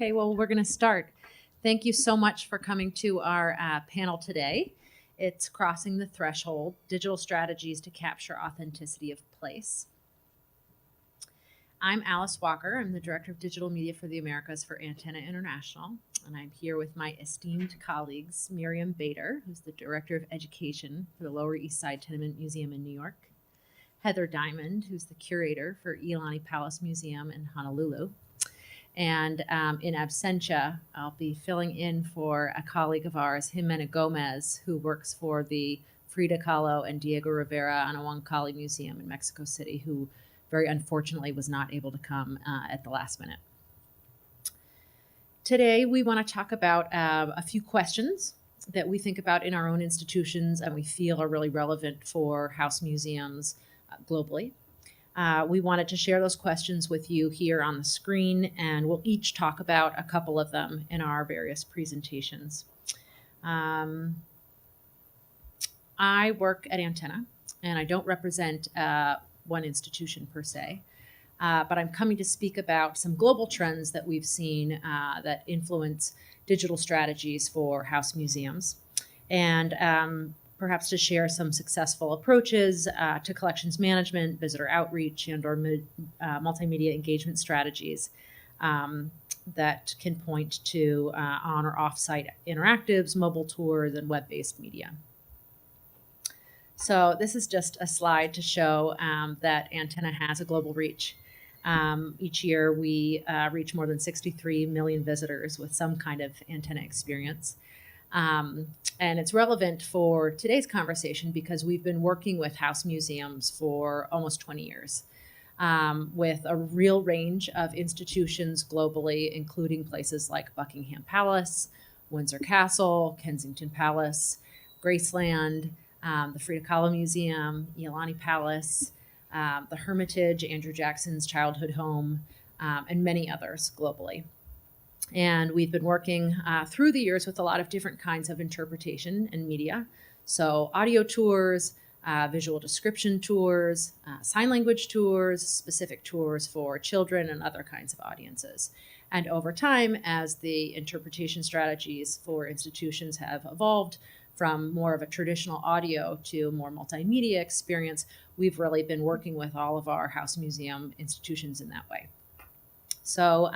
Okay, well, we're going to start. Thank you so much for coming to our panel today. It's Crossing the Threshold, Digital Strategies to Capture Authenticity of Place. I'm Alice Walker. I'm the Director of Digital Media for the Americas for Antenna International, and I'm here with my esteemed colleagues, Miriam Bader, who's the Director of Education for the Lower East Side Tenement Museum in New York, Heather Diamond, who's the Curator for Iolani Palace Museum in Honolulu, and in absentia, I'll be filling in for a colleague of ours, Ximena Gomez, who works for the Frida, Kahlo, and Diego Rivera-Anahuacalli Museum in Mexico City, who very unfortunately was not able to come at the last minute. Today, we want to talk about a few questions that we think about in our own institutions and we feel are really relevant for house museums globally. We wanted to share those questions with you here on the screen, and we'll each talk about a couple of them in our various presentations. I work at Antenna, and I don't represent one institution per se, but I'm coming to speak about some global trends that we've seen that influence digital strategies for house museums, and perhaps to share some successful approaches to collections management, visitor outreach, and or multimedia engagement strategies that can point to on or off-site interactives, mobile tours, and web-based media. So this is just a slide to show that Antenna has a global reach. Each year we reach more than 63 million visitors with some kind of antenna experience. And it's relevant for today's conversation because we've been working with house museums for almost 20 years with a real range of institutions globally, including places like Buckingham Palace, Windsor Castle, Kensington Palace, Graceland, the Frida Kahlo Museum, Iolani Palace, the Hermitage, Andrew Jackson's childhood home, and many others globally. And we've been working through the years with a lot of different kinds of interpretation and media. So audio tours, visual description tours, sign language tours, specific tours for children and other kinds of audiences. And over time, as the interpretation strategies for institutions have evolved from more of a traditional audio to more multimedia experience, we've really been working with all of our house museum institutions in that way. So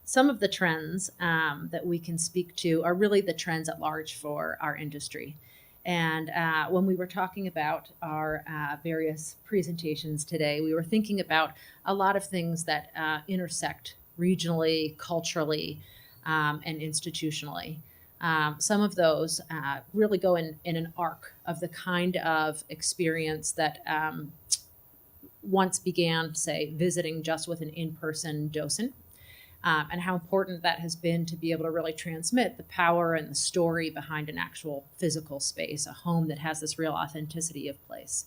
some of the trends that we can speak to are really the trends at large for our industry. And when we were talking about our various presentations today, we were thinking about a lot of things that intersect regionally, culturally, and institutionally. Some of those really go in an arc of the kind of experience that once began, say, visiting just with an in-person docent, and how important that has been to be able to really transmit the power and the story behind an actual physical space, a home that has this real authenticity of place.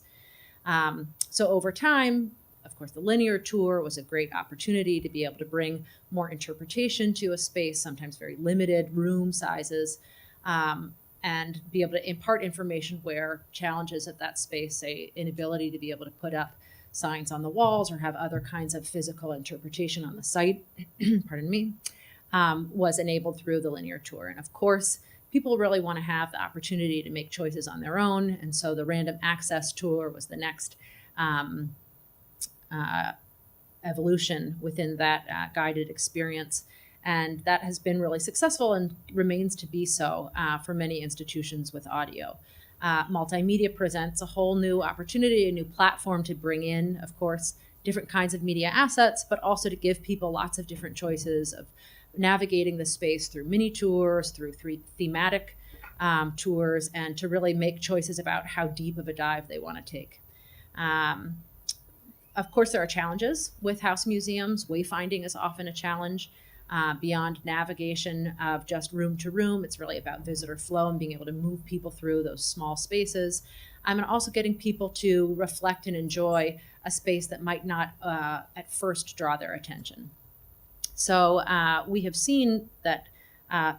So over time, of course, the linear tour was a great opportunity to be able to bring more interpretation to a space, sometimes very limited room sizes, and be able to impart information where challenges at that space, say inability to be able to put up signs on the walls or have other kinds of physical interpretation on the site, pardon me, was enabled through the linear tour. And of course, people really want to have the opportunity to make choices on their own. And so the random access tour was the next evolution within that guided experience. And that has been really successful and remains to be so for many institutions with audio. Multimedia presents a whole new opportunity, a new platform to bring in, of course, different kinds of media assets, but also to give people lots of different choices of navigating the space through mini tours, through thematic tours, and to really make choices about how deep of a dive they want to take. Of course, there are challenges with house museums. Wayfinding is often a challenge. Beyond navigation of just room to room, it's really about visitor flow and being able to move people through those small spaces. And also getting people to reflect and enjoy a space that might not at first draw their attention. So we have seen that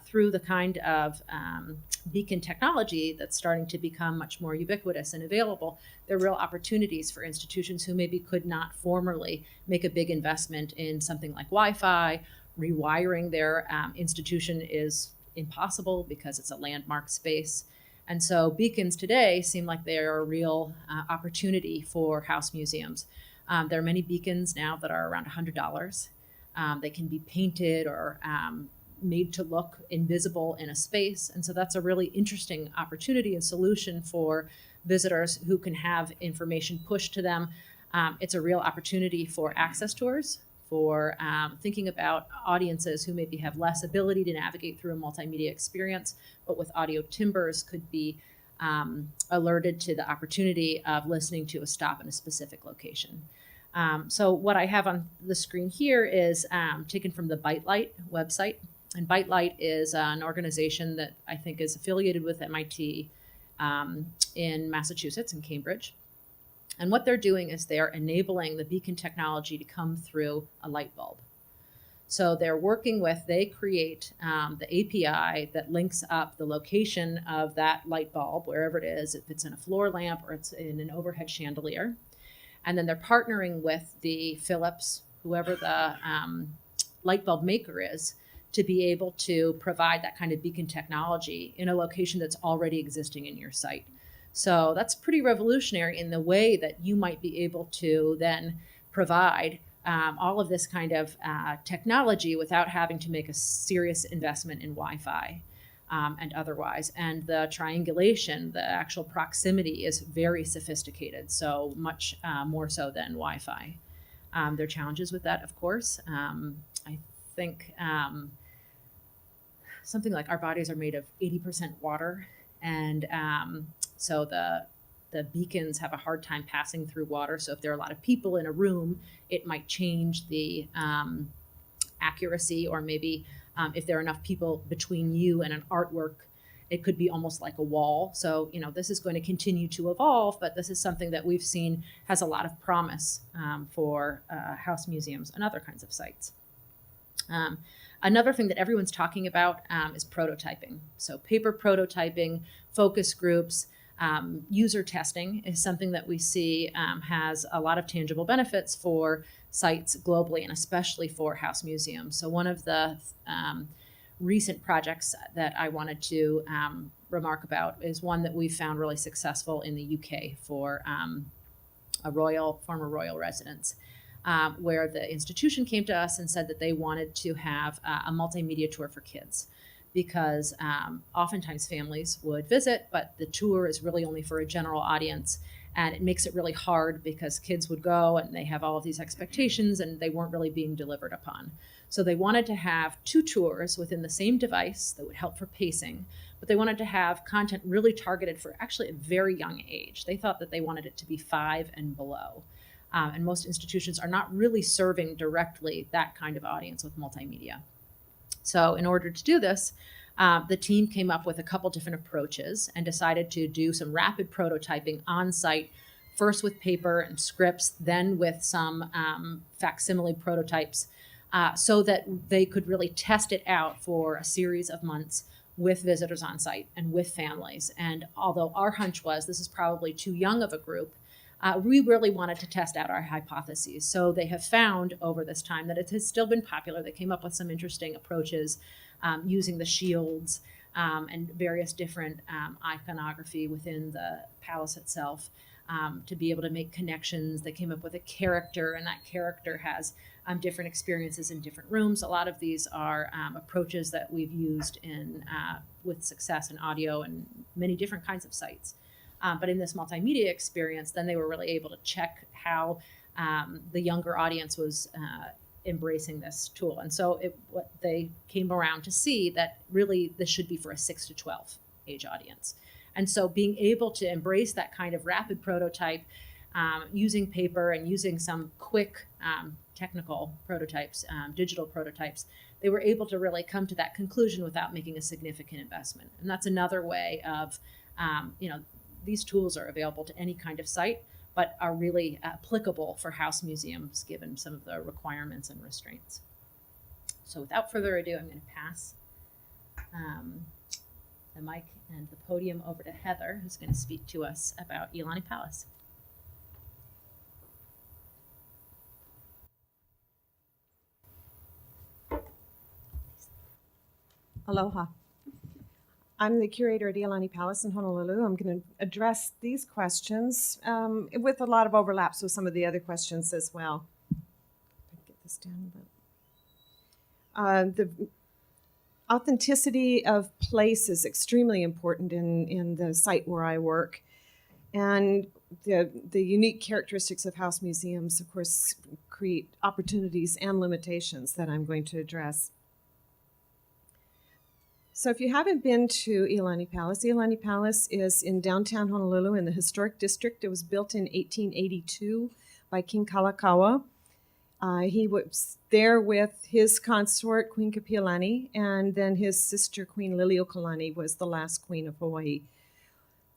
through the kind of beacon technology that's starting to become much more ubiquitous and available, there are real opportunities for institutions who maybe could not formerly make a big investment in something like Wi-Fi, rewiring their institution is impossible because it's a landmark space. And so beacons today seem like they are a real opportunity for house museums. There are many beacons now that are around $100. They can be painted or made to look invisible in a space. And so that's a really interesting opportunity and solution for visitors who can have information pushed to them. It's a real opportunity for access tours, for thinking about audiences who maybe have less ability to navigate through a multimedia experience, but with audio timbers could be alerted to the opportunity of listening to a stop in a specific location. So what I have on the screen here is taken from the BiteLight website. And BiteLight is an organization that I think is affiliated with MIT in Massachusetts, in Cambridge. And what they're doing is they're enabling the beacon technology to come through a light bulb. So they're working with, they create the API that links up the location of that light bulb, wherever it is, if it's in a floor lamp or it's in an overhead chandelier. And then they're partnering with the Philips, whoever the light bulb maker is, to be able to provide that kind of beacon technology in a location that's already existing in your site. So that's pretty revolutionary in the way that you might be able to then provide all of this kind of technology without having to make a serious investment in Wi-Fi and otherwise. And the triangulation, the actual proximity is very sophisticated, so much more so than Wi-Fi. There are challenges with that, of course. I think something like our bodies are made of 80% water, and so the beacons have a hard time passing through water. So if there are a lot of people in a room, it might change the accuracy, or maybe if there are enough people between you and an artwork, it could be almost like a wall. So, this is going to continue to evolve, but this is something that we've seen has a lot of promise for house museums and other kinds of sites. Another thing that everyone's talking about is prototyping. So paper prototyping, focus groups, user testing is something that we see has a lot of tangible benefits for sites globally, and especially for house museums. So one of the recent projects that I wanted to remark about is one that we found really successful in the UK for a former royal residence. Where the institution came to us and said that they wanted to have a multimedia tour for kids, because oftentimes families would visit, but the tour is really only for a general audience, and it makes it really hard because kids would go and they have all of these expectations and they weren't really being delivered upon. So they wanted to have 2 tours within the same device that would help for pacing, but they wanted to have content really targeted for actually a very young age. They thought that they wanted it to be 5 and below. And most institutions are not really serving directly that kind of audience with multimedia. So in order to do this, the team came up with a couple different approaches and decided to do some rapid prototyping on site, first with paper and scripts, then with some facsimile prototypes, so that they could really test it out for a series of months with visitors on site and with families. And although our hunch was this is probably too young of a group, we really wanted to test out our hypotheses. So they have found over this time that it has still been popular. They came up with some interesting approaches using the shields and various different iconography within the palace itself to be able to make connections. They came up with a character, and that character has different experiences in different rooms. A lot of these are approaches that we've used with success in audio and many different kinds of sites. But in this multimedia experience, then they were really able to check how the younger audience was embracing this tool. And so what they came around to see that really this should be for a 6 to 12 age audience. And so being able to embrace that kind of rapid prototype, using paper and using some quick technical prototypes, digital prototypes, they were able to really come to that conclusion without making a significant investment. And that's another way of, these tools are available to any kind of site, but are really applicable for house museums given some of the requirements and restraints. So without further ado, I'm going to pass the mic and the podium over to Heather, who's going to speak to us about Iolani Palace. Aloha. I'm the curator at Iolani Palace in Honolulu. I'm going to address these questions with a lot of overlaps with some of the other questions as well. Get this down a bit. The authenticity of place is extremely important in the site where I work. And the unique characteristics of house museums, of course, create opportunities and limitations that I'm going to address. So if you haven't been to Iolani Palace is in downtown Honolulu in the historic district. It was built in 1882 by King Kalakaua. He was there with his consort, Queen Kapiolani, and then his sister, Queen Liliuokalani, was the last queen of Hawaii.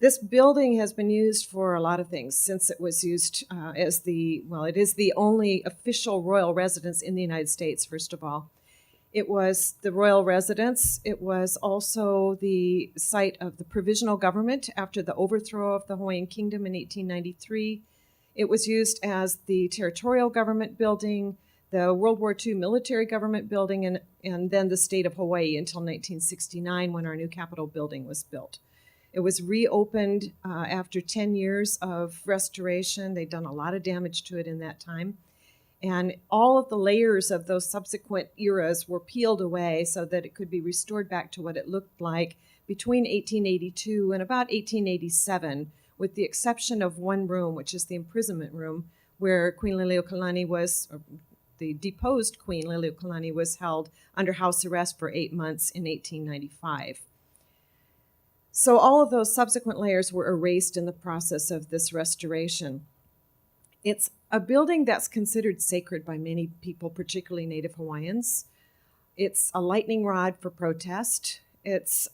This building has been used for a lot of things since it was used it is the only official royal residence in the United States, first of all. It was the royal residence. It was also the site of the provisional government after the overthrow of the Hawaiian Kingdom in 1893. It was used as the territorial government building, the World War II military government building, and then the state of Hawaii until 1969 when our new Capitol building was built. It was reopened after 10 years of restoration. They'd done a lot of damage to it in that time. And all of the layers of those subsequent eras were peeled away so that it could be restored back to what it looked like between 1882 and about 1887, with the exception of one room, which is the imprisonment room, where Queen Liliuokalani the deposed Queen Liliuokalani was held under house arrest for 8 months in 1895. So all of those subsequent layers were erased in the process of this restoration. It's a building that's considered sacred by many people, particularly Native Hawaiians. It's a lightning rod for protest. It's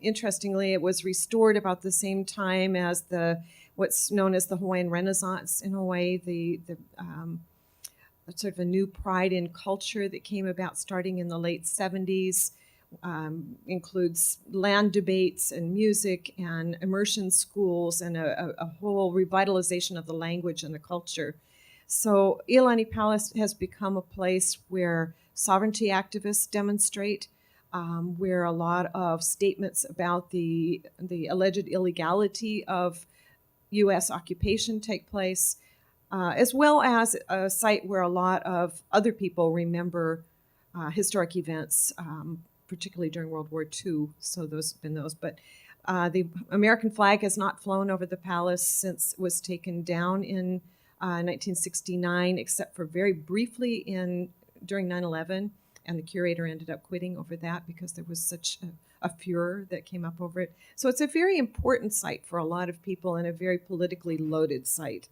interestingly, it was restored about the same time as what's known as the Hawaiian Renaissance in Hawaii, the sort of a new pride in culture that came about starting in the late 70s. Includes land debates and music and immersion schools and a whole revitalization of the language and the culture. So Iolani Palace has become a place where sovereignty activists demonstrate, where a lot of statements about the alleged illegality of U.S. occupation take place, as well as a site where a lot of other people remember historic events, particularly during World War II, so those have been those. But the American flag has not flown over the palace since it was taken down in 1969, except for very briefly during 9/11, and the curator ended up quitting over that because there was such a furor that came up over it. So it's a very important site for a lot of people and a very politically loaded site,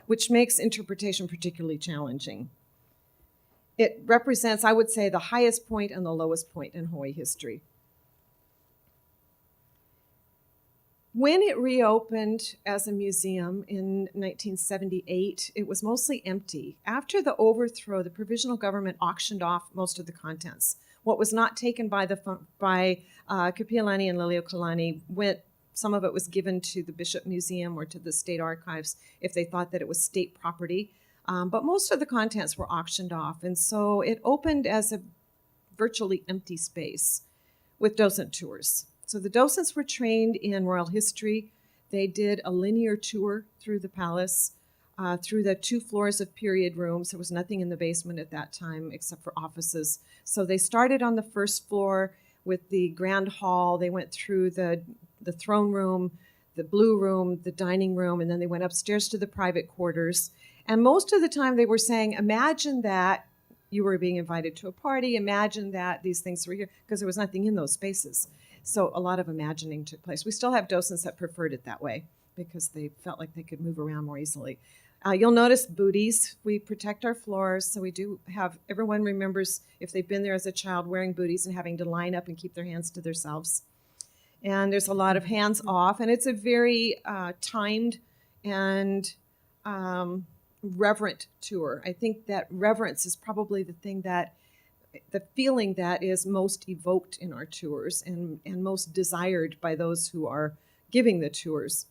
which makes interpretation particularly challenging. It represents, I would say, the highest point and the lowest point in Hawaii history. When it reopened as a museum in 1978, it was mostly empty. After the overthrow, the provisional government auctioned off most of the contents. What was not taken by Kapiolani and Liliuokalani some of it was given to the Bishop Museum or to the state archives if they thought that it was state property. But most of the contents were auctioned off, and so it opened as a virtually empty space with docent tours. So the docents were trained in royal history. They did a linear tour through the palace, through the 2 floors of period rooms. There was nothing in the basement at that time except for offices. So they started on the first floor with the grand hall. They went through the throne room, the blue room, the dining room, and then they went upstairs to the private quarters. And most of the time they were saying, imagine that you were being invited to a party, imagine that these things were here, because there was nothing in those spaces. So a lot of imagining took place. We still have docents that preferred it that way because they felt like they could move around more easily. You'll notice booties. We protect our floors, so we do have, everyone remembers if they've been there as a child wearing booties and having to line up and keep their hands to themselves. And there's a lot of hands off, and it's a very timed and reverent tour. I think that reverence is probably the feeling that is most evoked in our tours and most desired by those who are giving the tours.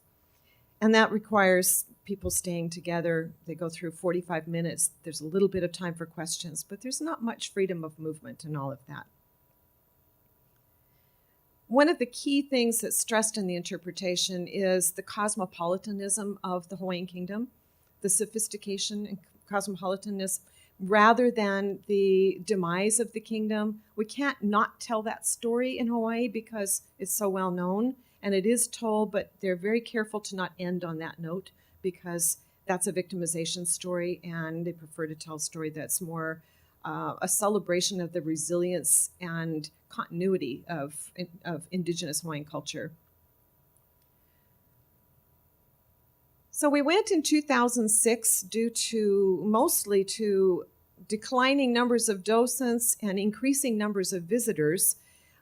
And that requires people staying together. They go through 45 minutes. There's a little bit of time for questions, but there's not much freedom of movement and all of that. One of the key things that's stressed in the interpretation is the cosmopolitanism of the Hawaiian kingdom, the sophistication and cosmopolitanism, rather than the demise of the kingdom. We can't not tell that story in Hawaii because it's so well known, and it is told, but they're very careful to not end on that note because that's a victimization story, and they prefer to tell a story that's more a celebration of the resilience and continuity of indigenous Hawaiian culture. So we went in 2006 due to mostly to declining numbers of docents and increasing numbers of visitors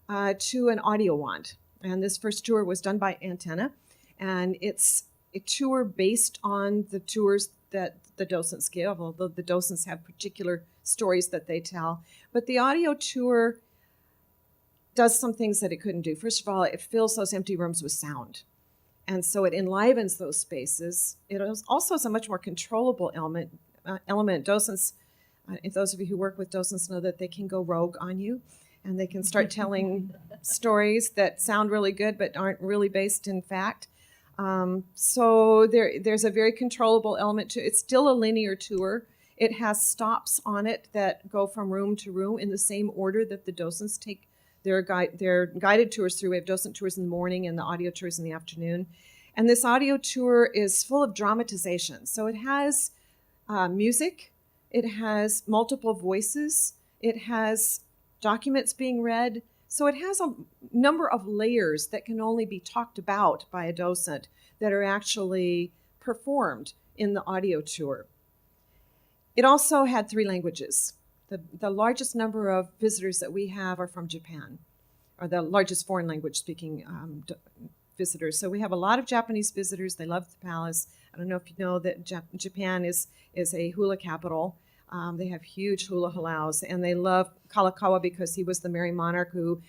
to an audio wand. And this first tour was done by Antenna, and it's a tour based on the tours that the docents give, although the docents have particular stories that they tell. But the audio tour does some things that it couldn't do. First of all, it fills those empty rooms with sound. And so it enlivens those spaces. It also is a much more controllable element. Docents, those of you who work with docents know that they can go rogue on you, and they can start telling stories that sound really good but aren't really based in fact. So there's a very controllable element to it. It's still a linear tour. It has stops on it that go from room to room in the same order that the docents take their guided tours through. We have docent tours in the morning and the audio tours in the afternoon. And this audio tour is full of dramatization. So it has music, it has multiple voices, it has documents being read. So it has a number of layers that can only be talked about by a docent that are actually performed in the audio tour. It also had 3 languages. The largest number of visitors that we have are from Japan, or the largest foreign language speaking visitors. So we have a lot of Japanese visitors. They love the palace. I don't know if you know that Japan is a hula capital. They have huge hula halaus, and they love Kalakaua because he was the Merry Monarch who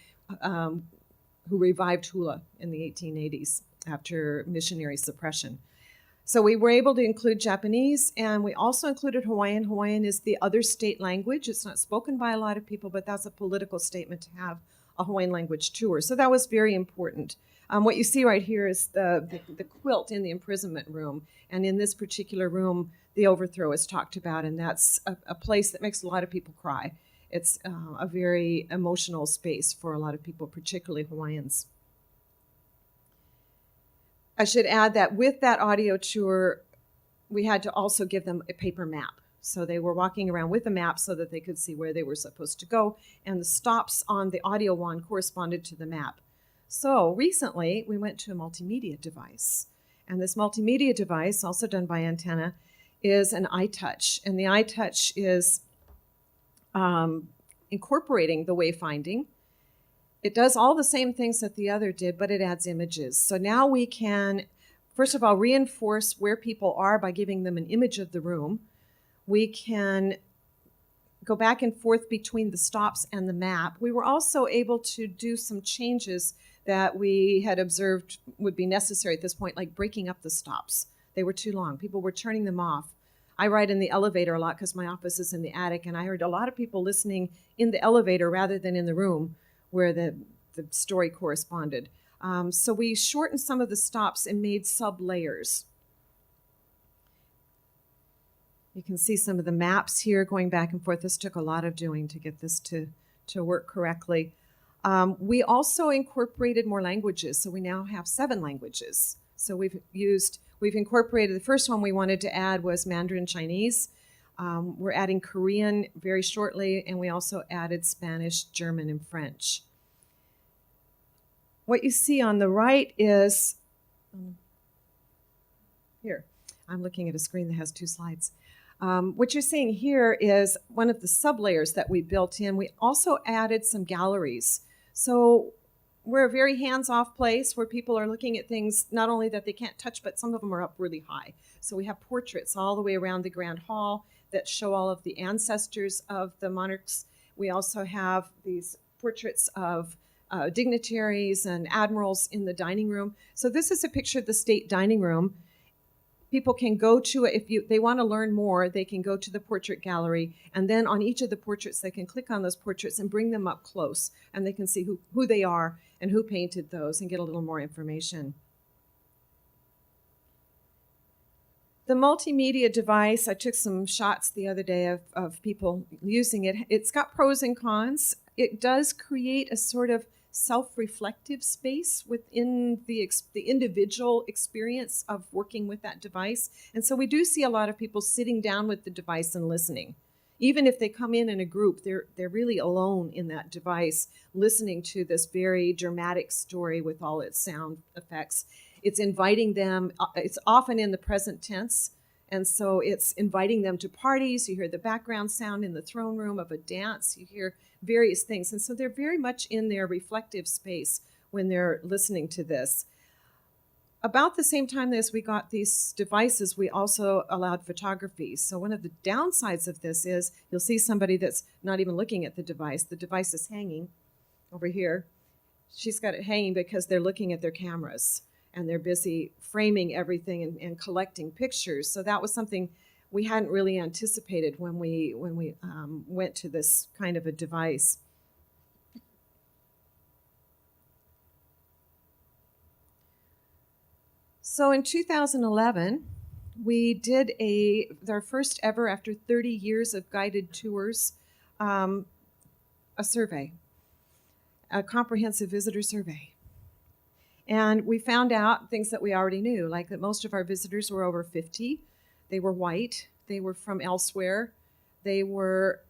revived hula in the 1880s after missionary suppression. So we were able to include Japanese, and we also included Hawaiian. Hawaiian is the other state language. It's not spoken by a lot of people, but that's a political statement to have a Hawaiian language tour. So that was very important. What you see right here is the quilt in the imprisonment room. And in this particular room, the overthrow is talked about, and that's a place that makes a lot of people cry. It's a very emotional space for a lot of people, particularly Hawaiians. I should add that with that audio tour, we had to also give them a paper map. So they were walking around with a map so that they could see where they were supposed to go, and the stops on the audio wand corresponded to the map. So recently, we went to a multimedia device. And this multimedia device, also done by Antenna, is an Itouch. And the Itouch is incorporating the wayfinding. It does all the same things that the other did, but it adds images. So now we can, first of all, reinforce where people are by giving them an image of the room. We can go back and forth between the stops and the map. We were also able to do some changes that we had observed would be necessary at this point, like breaking up the stops. They were too long. People were turning them off. I ride in the elevator a lot because my office is in the attic, and I heard a lot of people listening in the elevator rather than in the room where the story corresponded. So we shortened some of the stops and made sub-layers. You can see some of the maps here going back and forth. This took a lot of doing to get this to work correctly. We also incorporated more languages, so we now have 7 languages. So we've incorporated, the first one we wanted to add was Mandarin Chinese. We're adding Korean very shortly, and we also added Spanish, German, and French. What you see on the right is, here, I'm looking at a screen that has 2 slides. What you're seeing here is one of the sub-layers that we built in. We also added some galleries. So we're a very hands-off place where people are looking at things not only that they can't touch, but some of them are up really high. So we have portraits all the way around the Grand Hall that show all of the ancestors of the monarchs. We also have these portraits of dignitaries and admirals in the dining room. So this is a picture of the state dining room. people can go to it. If they want to learn more, they can go to the portrait gallery, and then on each of the portraits, they can click on those portraits and bring them up close, and they can see who they are and who painted those and get a little more information. The multimedia device, I took some shots the other day of people using it. It's got pros and cons. It does create a sort of self-reflective space within the individual experience of working with that device. And so we do see a lot of people sitting down with the device and listening. Even if they come in a group, they're really alone in that device, listening to this very dramatic story with all its sound effects. It's inviting them, it's often in the present tense, and so it's inviting them to parties. You hear the background sound in the throne room of a dance. You hear various things. And so they're very much in their reflective space when they're listening to this. About the same time as we got these devices, we also allowed photography. So one of the downsides of this is you'll see somebody that's not even looking at the device. The device is hanging over here. She's got it hanging because they're looking at their cameras and they're busy framing everything and collecting pictures. So that was something we hadn't really anticipated when we went to this kind of a device. So in 2011, we did our first ever, after 30 years of guided tours, a survey, a comprehensive visitor survey. And we found out things that we already knew, like that most of our visitors were over 50. They were white. They were from elsewhere. They were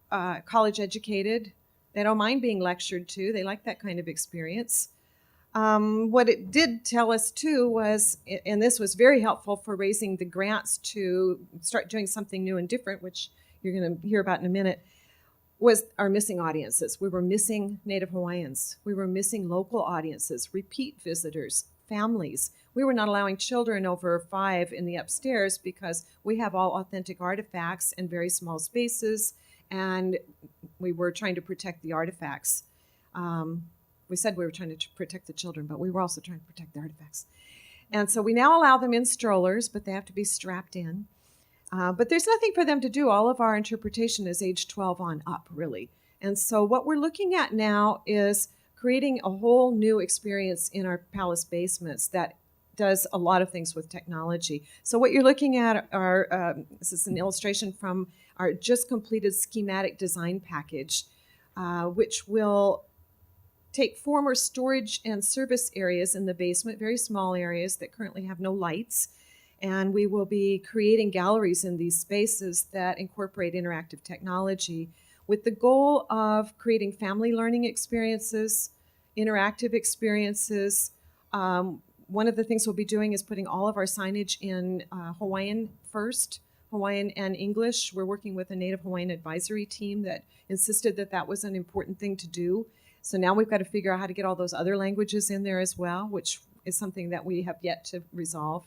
college educated. They don't mind being lectured to. They like that kind of experience. What it did tell us too was, and this was very helpful for raising the grants to start doing something new and different, which you're going to hear about in a minute, was our missing audiences. We were missing Native Hawaiians. We were missing local audiences, repeat visitors, families. We were not allowing children over 5 in the upstairs because we have all authentic artifacts in very small spaces, and we were trying to protect the artifacts. We said we were trying to protect the children, but we were also trying to protect the artifacts. And so we now allow them in strollers, but they have to be strapped in. But there's nothing for them to do. All of our interpretation is age 12 on up, really. And so what we're looking at now is creating a whole new experience in our palace basements that does a lot of things with technology. So what you're looking at are, this is an illustration from our just completed schematic design package, which will take former storage and service areas in the basement, very small areas that currently have no lights, and we will be creating galleries in these spaces that incorporate interactive technology with the goal of creating family learning experiences, interactive experiences. One of the things we'll be doing is putting all of our signage in Hawaiian first, Hawaiian and English. We're working with a Native Hawaiian advisory team that insisted that that was an important thing to do. So now we've got to figure out how to get all those other languages in there as well, which is something that we have yet to resolve.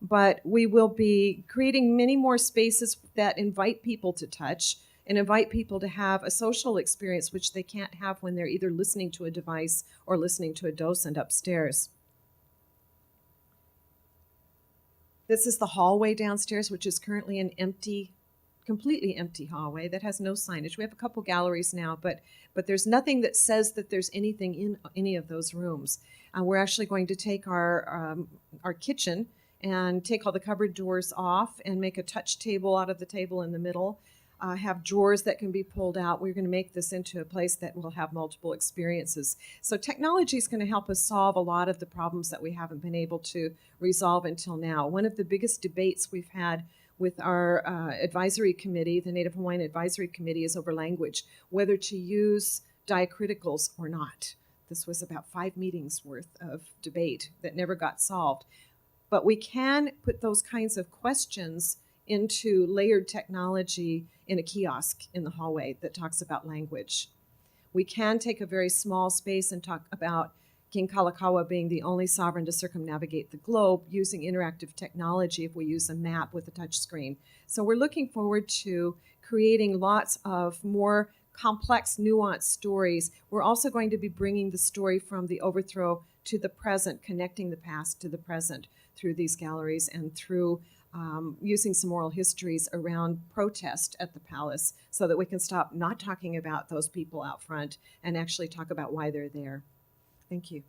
But we will be creating many more spaces that invite people to touch and invite people to have a social experience, which they can't have when they're either listening to a device or listening to a docent upstairs. This is the hallway downstairs, which is currently an empty, completely empty hallway that has no signage. We have a couple galleries now, but there's nothing that says that there's anything in any of those rooms. We're actually going to take our kitchen and take all the cupboard doors off and make a touch table out of the table in the middle, have drawers that can be pulled out. We're going to make this into a place that will have multiple experiences. So technology is going to help us solve a lot of the problems that we haven't been able to resolve until now. One of the biggest debates we've had with our advisory committee, the Native Hawaiian Advisory Committee, is over language, whether to use diacriticals or not. This was about 5 meetings worth of debate that never got solved. But we can put those kinds of questions into layered technology in a kiosk in the hallway that talks about language. We can take a very small space and talk about King Kalakaua being the only sovereign to circumnavigate the globe using interactive technology if we use a map with a touch screen. So we're looking forward to creating lots of more complex, nuanced stories. We're also going to be bringing the story from the overthrow to the present, connecting the past to the present. through these galleries and through using some oral histories around protest at the palace so that we can stop not talking about those people out front and actually talk about why they're there. Thank you.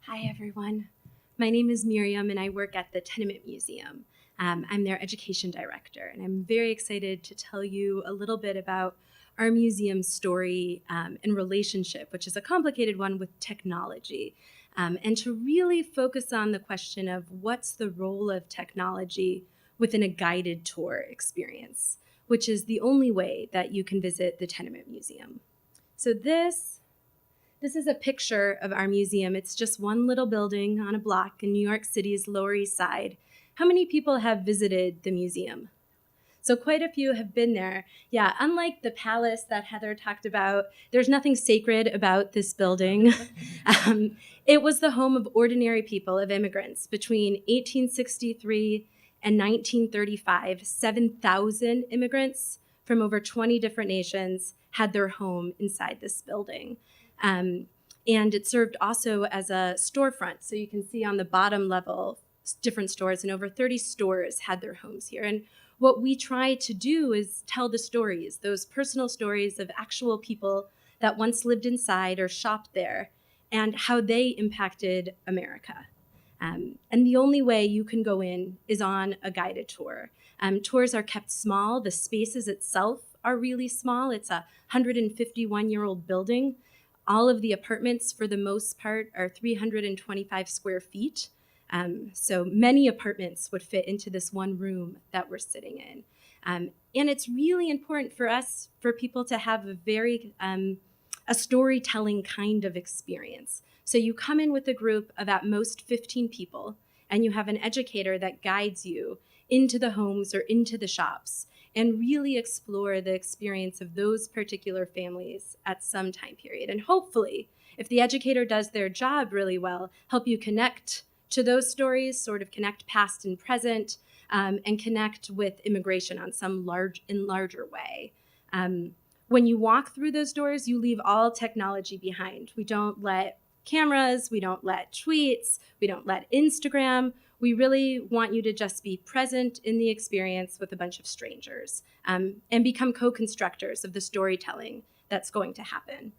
Hi, everyone. My name is Miriam, and I work at the Tenement Museum. I'm their education director, and I'm very excited to tell you a little bit about our museum's story and relationship, which is a complicated one with technology, and to really focus on the question of what's the role of technology within a guided tour experience, which is the only way that you can visit the Tenement Museum. So this is a picture of our museum. It's just one little building on a block in New York City's Lower East Side. How many people have visited the museum? So quite a few have been there. Yeah, unlike the palace that Heather talked about, there's nothing sacred about this building. It was the home of ordinary people, of immigrants. Between 1863 and 1935, 7,000 immigrants from over 20 different nations had their home inside this building. And it served also as a storefront. So you can see on the bottom level, different stores, and over 30 stores had their homes here. And what we try to do is tell the stories, those personal stories of actual people that once lived inside or shopped there and how they impacted America. And the only way you can go in is on a guided tour. Tours are kept small. The spaces itself are really small. It's a 151-year-old building. All of the apartments, for the most part, are 325 square feet. So many apartments would fit into this one room that we're sitting in. And it's really important for us, for people to have a storytelling kind of experience. So you come in with a group of at most 15 people, and you have an educator that guides you into the homes or into the shops and really explore the experience of those particular families at some time period. And hopefully, if the educator does their job really well, help you connect to those stories, sort of connect past and present, and connect with immigration on some larger way. When you walk through those doors, you leave all technology behind. We don't let cameras, we don't let tweets, we don't let Instagram. We really want you to just be present in the experience with a bunch of strangers, and become co-constructors of the storytelling that's going to happen.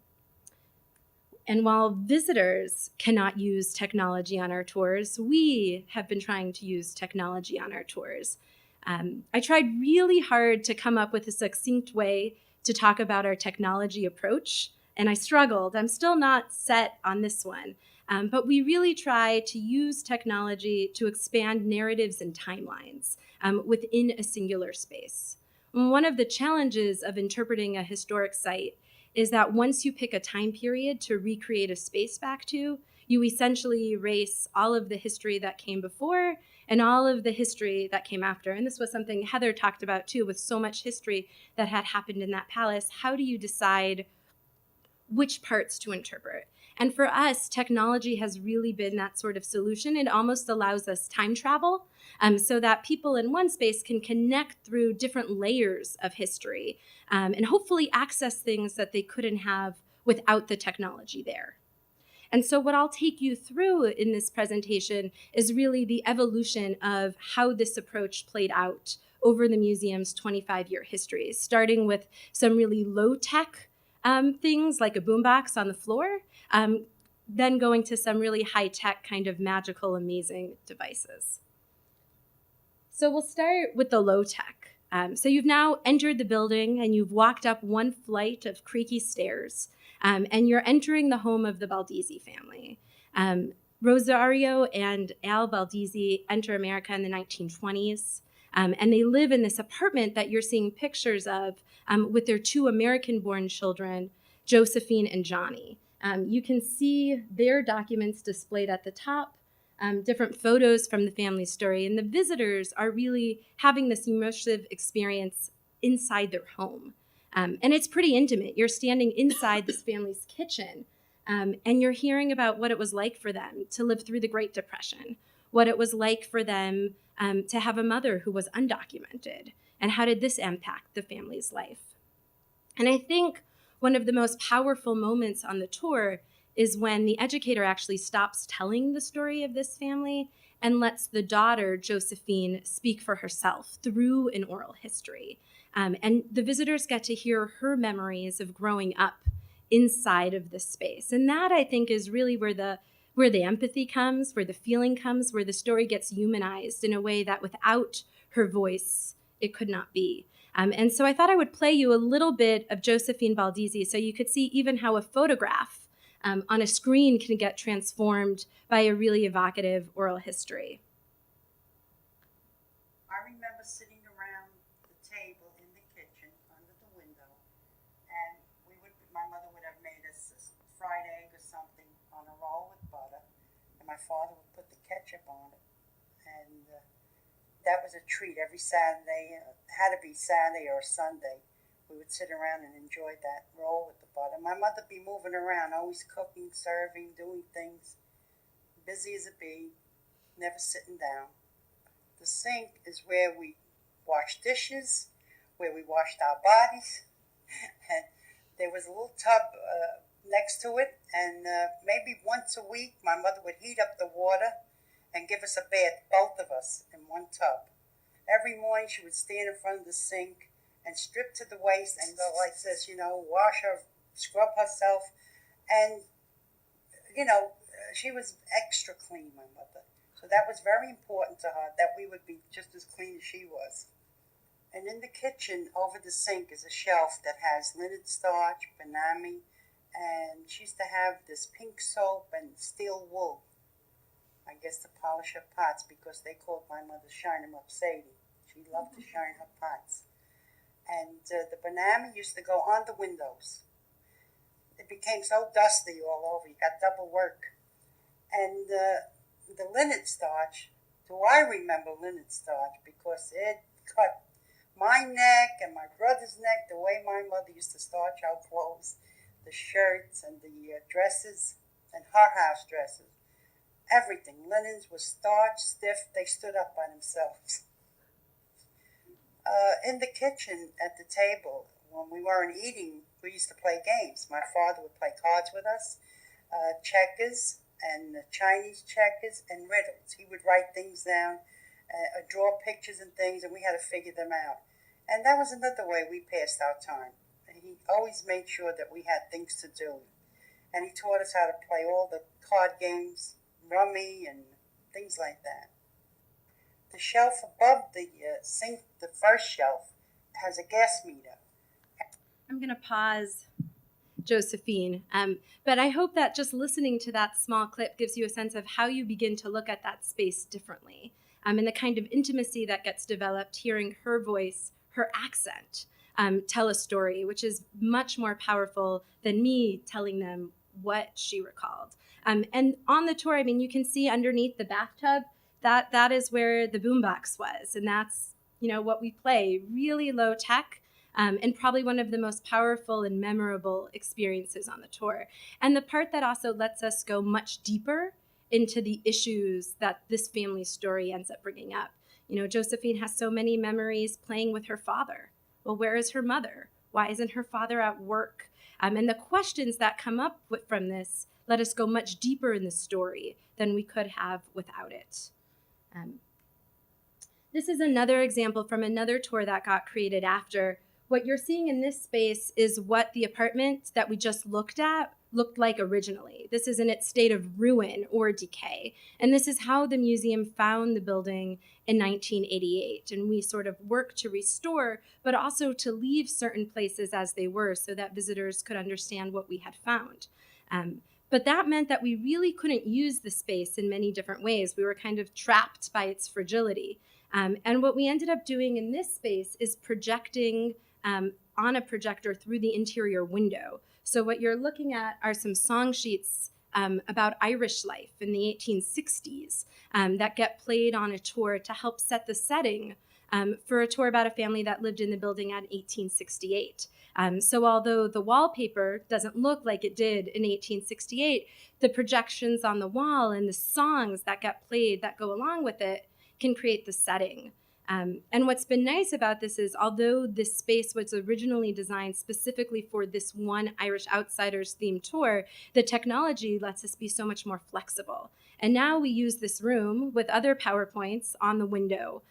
And while visitors cannot use technology on our tours, we have been trying to use technology on our tours. I tried really hard to come up with a succinct way to talk about our technology approach, and I struggled. I'm still not set on this one, but we really try to use technology to expand narratives and timelines within a singular space. And one of the challenges of interpreting a historic site is that once you pick a time period to recreate a space back to, you essentially erase all of the history that came before and all of the history that came after. And this was something Heather talked about too, with so much history that had happened in that palace. How do you decide which parts to interpret? And for us, technology has really been that sort of solution. It almost allows us time travel, so that people in one space can connect through different layers of history, and hopefully access things that they couldn't have without the technology there. And so what I'll take you through in this presentation is really the evolution of how this approach played out over the museum's 25-year history, starting with some really low-tech things like a boombox on the floor, then going to some really high-tech kind of magical, amazing devices. So we'll start with the low-tech. So you've now entered the building and you've walked up one flight of creaky stairs, and you're entering the home of the Baldizzi family. Rosario and Al Baldizzi enter America in the 1920s, and they live in this apartment that you're seeing pictures of with their two American-born children, Josephine and Johnny. You can see their documents displayed at the top, different photos from the family story, and the visitors are really having this immersive experience inside their home. And it's pretty intimate. You're standing inside this family's kitchen, and you're hearing about what it was like for them to live through the Great Depression, what it was like for them to have a mother who was undocumented, And how did this impact the family's life? And I think one of the most powerful moments on the tour is when the educator actually stops telling the story of this family and lets the daughter, Josephine, speak for herself through an oral history. And the visitors get to hear her memories of growing up inside of this space. And that, I think, is really where the empathy comes, where the feeling comes, where the story gets humanized in a way that without her voice, it could not be. And so I thought I would play you a little bit of Josephine Baldizzi so you could see even how a photograph on a screen can get transformed by a really evocative oral history. I remember sitting around the table in the kitchen under the window, and my mother would have made us a fried egg or something on a roll with butter, and my father would put the ketchup on it, and that was a treat every Saturday. It had to be Saturday or Sunday. We would sit around and enjoy that roll with the butter. My mother would be moving around, always cooking, serving, doing things, busy as a bee, never sitting down. The sink is where we washed dishes, where we washed our bodies, and there was a little tub next to it, and maybe once a week my mother would heat up the water and give us a bath, both of us, in one tub. Every morning she would stand in front of the sink and strip to the waist and go like this, wash her, scrub herself, and, she was extra clean, my mother. So that was very important to her, that we would be just as clean as she was. And in the kitchen, over the sink, is a shelf that has linen starch, banami, and she used to have this pink soap and steel wool, I guess to polish her pots, because they called my mother Shine 'em Up Sadie. She loved to shine her pots. And the banana used to go on the windows. It became so dusty all over. You got double work. And the linen starch, do I remember linen starch? Because it cut my neck and my brother's neck the way my mother used to starch our clothes, the shirts and the dresses and her house dresses. Everything. Linens was starched, stiff. They stood up by themselves. In the kitchen at the table, when we weren't eating, we used to play games. My father would play cards with us, checkers and Chinese checkers and riddles. He would write things down, draw pictures and things, and we had to figure them out. And that was another way we passed our time. He always made sure that we had things to do. And he taught us how to play all the card games, rummy and things like that. The shelf above the sink, the first shelf, has a gas meter. I'm going to pause, Josephine, but I hope that just listening to that small clip gives you a sense of how you begin to look at that space differently, and the kind of intimacy that gets developed hearing her voice, her accent, tell a story, which is much more powerful than me telling them what she recalled. And on the tour, you can see underneath the bathtub, that is where the boombox was, and that's what we play, really low tech, and probably one of the most powerful and memorable experiences on the tour. And the part that also lets us go much deeper into the issues that this family story ends up bringing up. Josephine has so many memories playing with her father. Well, where is her mother? Why isn't her father at work? And the questions that come up from this let us go much deeper in the story than we could have without it. This is another example from another tour that got created after. What you're seeing in this space is what the apartment that we just looked at looked like originally. This is in its state of ruin or decay. And this is how the museum found the building in 1988. And we sort of worked to restore, but also to leave certain places as they were so that visitors could understand what we had found. But that meant that we really couldn't use the space in many different ways. We were kind of trapped by its fragility. And what we ended up doing in this space is projecting on a projector through the interior window. So what you're looking at are some song sheets about Irish life in the 1860s that get played on a tour to help set the setting for a tour about a family that lived in the building at 1868. So although the wallpaper doesn't look like it did in 1868, the projections on the wall and the songs that get played that go along with it can create the setting. And what's been nice about this is, although this space was originally designed specifically for this one Irish Outsiders themed tour, the technology lets us be so much more flexible. And now we use this room with other PowerPoints on the window,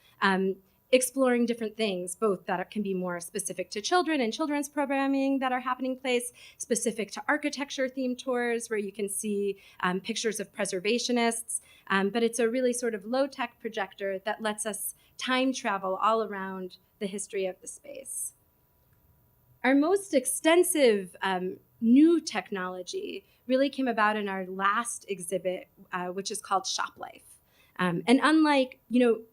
exploring different things, both that can be more specific to children and children's programming that are happening place, specific to architecture themed tours where you can see pictures of preservationists. But it's a really sort of low-tech projector that lets us time travel all around the history of the space. Our most extensive new technology really came about in our last exhibit, which is called Shop Life. And unlike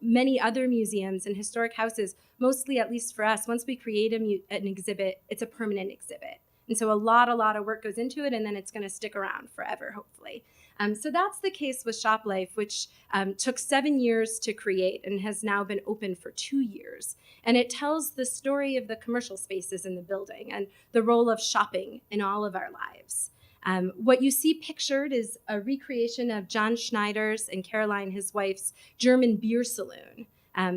many other museums and historic houses, mostly, at least for us, once we create an exhibit, it's a permanent exhibit. And so a lot of work goes into it, and then it's going to stick around forever, hopefully. So that's the case with Shop Life, which took 7 years to create and has now been open for 2 years. And it tells the story of the commercial spaces in the building and the role of shopping in all of our lives. What you see pictured is a recreation of John Schneider's and Caroline, his wife's, German beer saloon.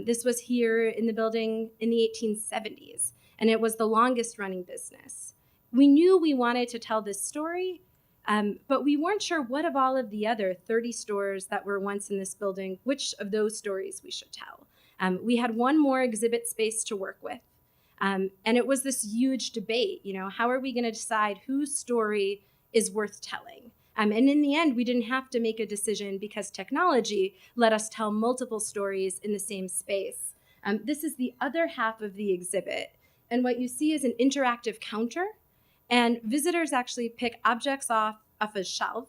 This was here in the building in the 1870s, and it was the longest running business. We knew we wanted to tell this story, but we weren't sure what of all of the other 30 stores that were once in this building, which of those stories we should tell. We had one more exhibit space to work with, and it was this huge debate. How are we going to decide whose story is worth telling? And in the end, we didn't have to make a decision because technology let us tell multiple stories in the same space. This is the other half of the exhibit, and what you see is an interactive counter. And visitors actually pick objects off a shelf,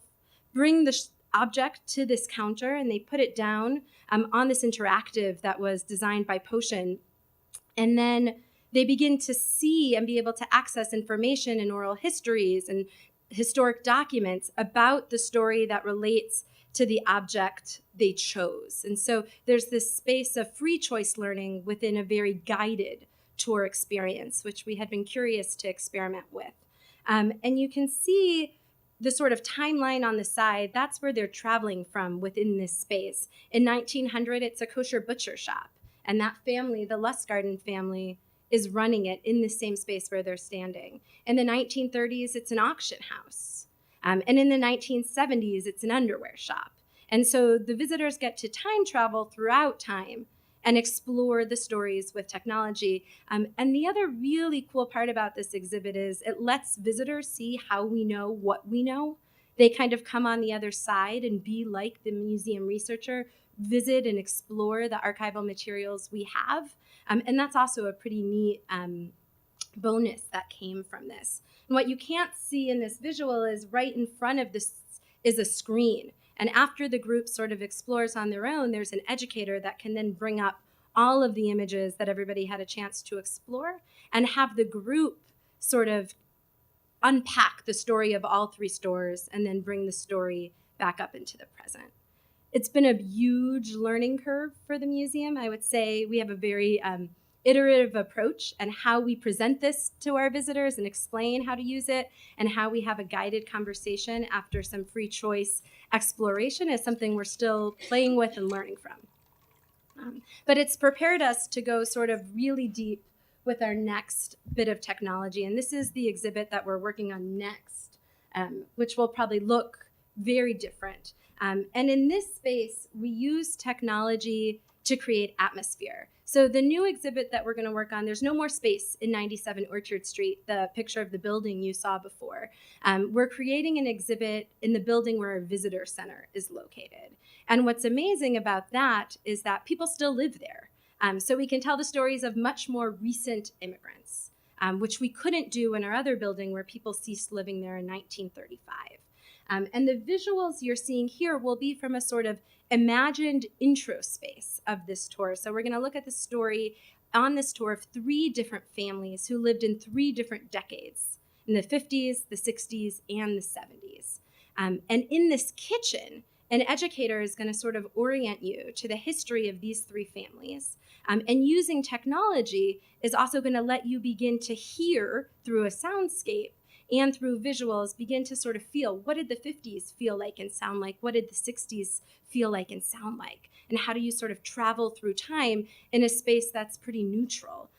bring the object to this counter, and they put it down on this interactive that was designed by Potion. And then they begin to see and be able to access information and oral histories and historic documents about the story that relates to the object they chose. And so there's this space of free choice learning within a very guided tour experience, which we had been curious to experiment with. And you can see the sort of timeline on the side. That's where they're traveling from within this space. In 1900, it's a kosher butcher shop. And that family, the Lustgarten family, is running it in the same space where they're standing. In the 1930s, it's an auction house. And in the 1970s, it's an underwear shop. And so the visitors get to time travel throughout time and explore the stories with technology. And the other really cool part about this exhibit is it lets visitors see how we know what we know. They kind of come on the other side and be like the museum researcher, visit and explore the archival materials we have. And that's also a pretty neat bonus that came from this. And what you can't see in this visual is right in front of this is a screen. And after the group sort of explores on their own, there's an educator that can then bring up all of the images that everybody had a chance to explore and have the group sort of unpack the story of all 3 stores and then bring the story back up into the present. It's been a huge learning curve for the museum. I would say we have a very iterative approach and how we present this to our visitors and explain how to use it and how we have a guided conversation after some free choice exploration is something we're still playing with and learning from. But it's prepared us to go sort of really deep with our next bit of technology. And this is the exhibit that we're working on next, which will probably look very different. And in this space, we use technology to create atmosphere. So the new exhibit that we're going to work on, there's no more space in 97 Orchard Street, the picture of the building you saw before. We're creating an exhibit in the building where our visitor center is located. And what's amazing about that is that people still live there. So we can tell the stories of much more recent immigrants, which we couldn't do in our other building where people ceased living there in 1935. And the visuals you're seeing here will be from a sort of imagined intro space of this tour. So we're going to look at the story on this tour of 3 different families who lived in 3 different decades, in the 50s, the 60s, and the 70s. And in this kitchen, an educator is going to sort of orient you to the history of these three families. And using technology is also going to let you begin to hear through a soundscape and through visuals, begin to sort of feel, what did the 50s feel like and sound like? What did the 60s feel like and sound like? And how do you sort of travel through time in a space that's pretty neutral?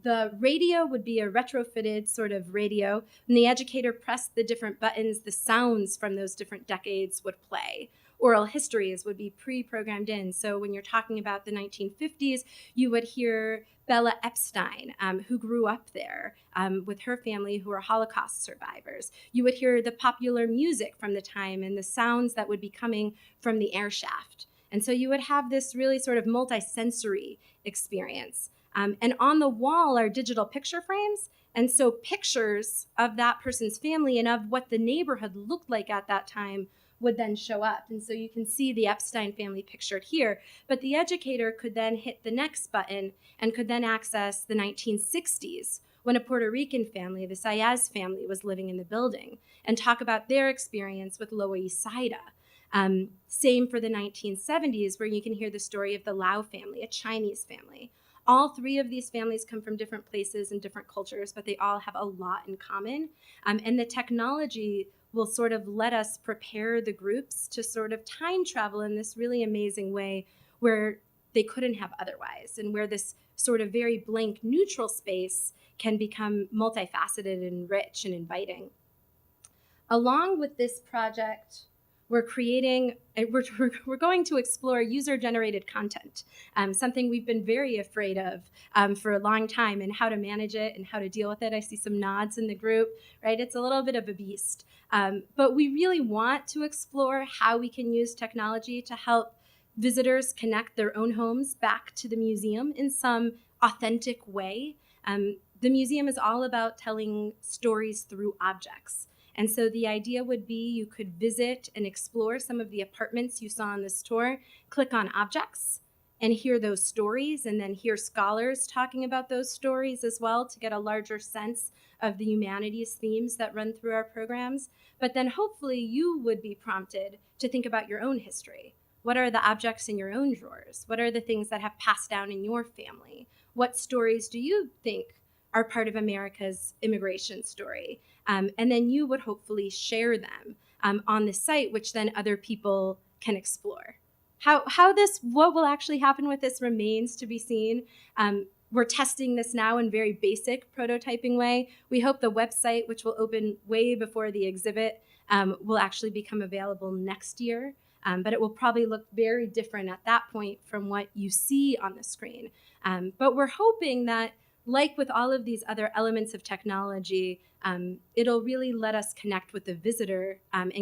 The radio would be a retrofitted sort of radio. When the educator pressed the different buttons, the sounds from those different decades would play. Oral histories would be pre-programmed in. So when you're talking about the 1950s, you would hear Bella Epstein, who grew up there with her family, who are Holocaust survivors. You would hear the popular music from the time and the sounds that would be coming from the air shaft. And so you would have this really sort of multi-sensory experience. And on the wall are digital picture frames. And so pictures of that person's family and of what the neighborhood looked like at that time would then show up. And so you can see the Epstein family pictured here. But the educator could then hit the next button and could then access the 1960s, when a Puerto Rican family, the Sayas family, was living in the building, and talk about their experience with Loa Isaida. Same for the 1970s, where you can hear the story of the Lau family, a Chinese family. All three of these families come from different places and different cultures, but they all have a lot in common. And the technology will sort of let us prepare the groups to sort of time travel in this really amazing way where they couldn't have otherwise, and where this sort of very blank neutral space can become multifaceted and rich and inviting. Along with this project, we're going to explore user-generated content, something we've been very afraid of for a long time, and how to manage it and how to deal with it. I see some nods in the group, right? It's a little bit of a beast. But we really want to explore how we can use technology to help visitors connect their own homes back to the museum in some authentic way. The museum is all about telling stories through objects. And so the idea would be you could visit and explore some of the apartments you saw on this tour, click on objects, and hear those stories, and then hear scholars talking about those stories as well to get a larger sense of the humanities themes that run through our programs. But then hopefully you would be prompted to think about your own history. What are the objects in your own drawers? What are the things that have passed down in your family? What stories do you think are part of America's immigration story? And then you would hopefully share them on the site, which then other people can explore. What will actually happen with this remains to be seen. We're testing this now in very basic prototyping way. We hope the website, which will open way before the exhibit, will actually become available next year. But it will probably look very different at that point from what you see on the screen. But we're hoping that, like with all of these other elements of technology, it'll really let us connect with the visitor and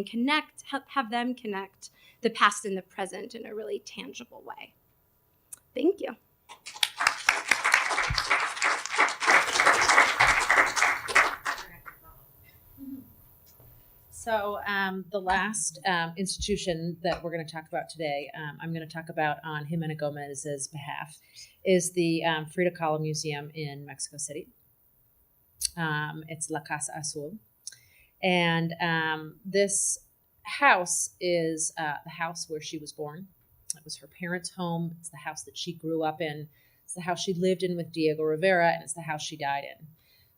have them connect the past and the present in a really tangible way. Thank you. So the last institution that we're going to talk about today, I'm going to talk about on Ximena Gomez's behalf, is the Frida Kahlo Museum in Mexico City. It's La Casa Azul. And this house is the house where she was born. It was her parents' home. It's the house that she grew up in. It's the house she lived in with Diego Rivera, and it's the house she died in.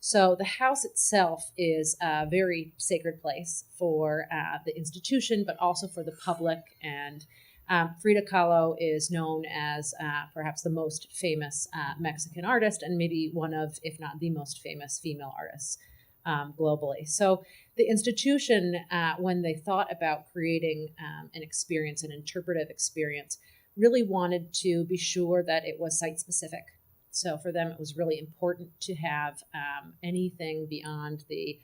So the house itself is a very sacred place for the institution, but also for the public. And Frida Kahlo is known as perhaps the most famous Mexican artist, and maybe one of, if not the most famous female artists globally. So the institution, when they thought about creating an experience, an interpretive experience, really wanted to be sure that it was site-specific. So for them, it was really important to have anything beyond the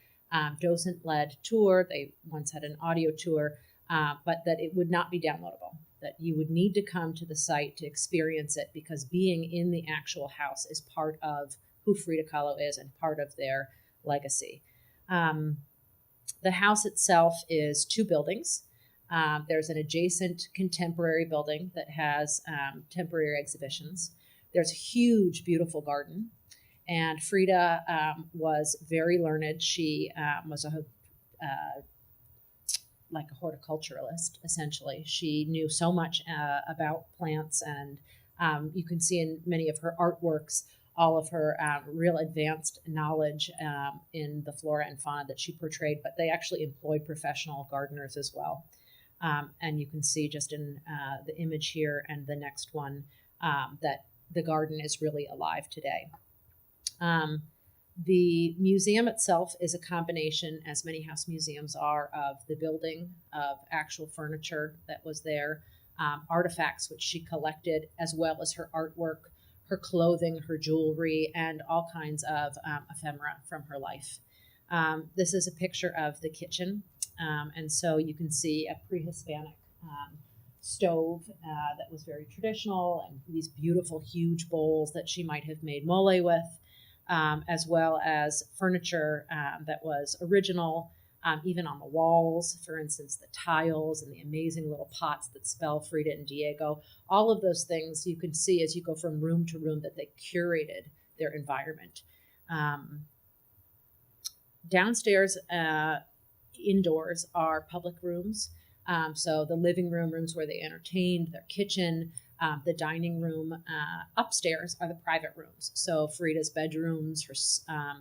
docent-led tour. They once had an audio tour, but that it would not be downloadable, that you would need to come to the site to experience it, because being in the actual house is part of who Frida Kahlo is and part of their legacy. The house itself is two buildings. There's an adjacent contemporary building that has temporary exhibitions. There's a huge, beautiful garden. And Frida was very learned. She was a like a horticulturalist, essentially. She knew so much about plants, and you can see in many of her artworks all of her real advanced knowledge in the flora and fauna that she portrayed, but they actually employed professional gardeners as well. And you can see just in the image here and the next one that the garden is really alive today. The museum itself is a combination, as many house museums are, of the building, of actual furniture that was there, artifacts which she collected, as well as her artwork, her clothing, her jewelry, and all kinds of ephemera from her life. This is a picture of the kitchen, and so you can see a pre-Hispanic stove that was very traditional, and these beautiful, huge bowls that she might have made mole with, as well as furniture that was original, even on the walls, for instance, the tiles and the amazing little pots that spell Frida and Diego. All of those things you can see as you go from room to room that they curated their environment. Downstairs, indoors, are public rooms. So the living rooms where they entertained, their kitchen, the dining room. Upstairs are the private rooms. So Frida's bedrooms, her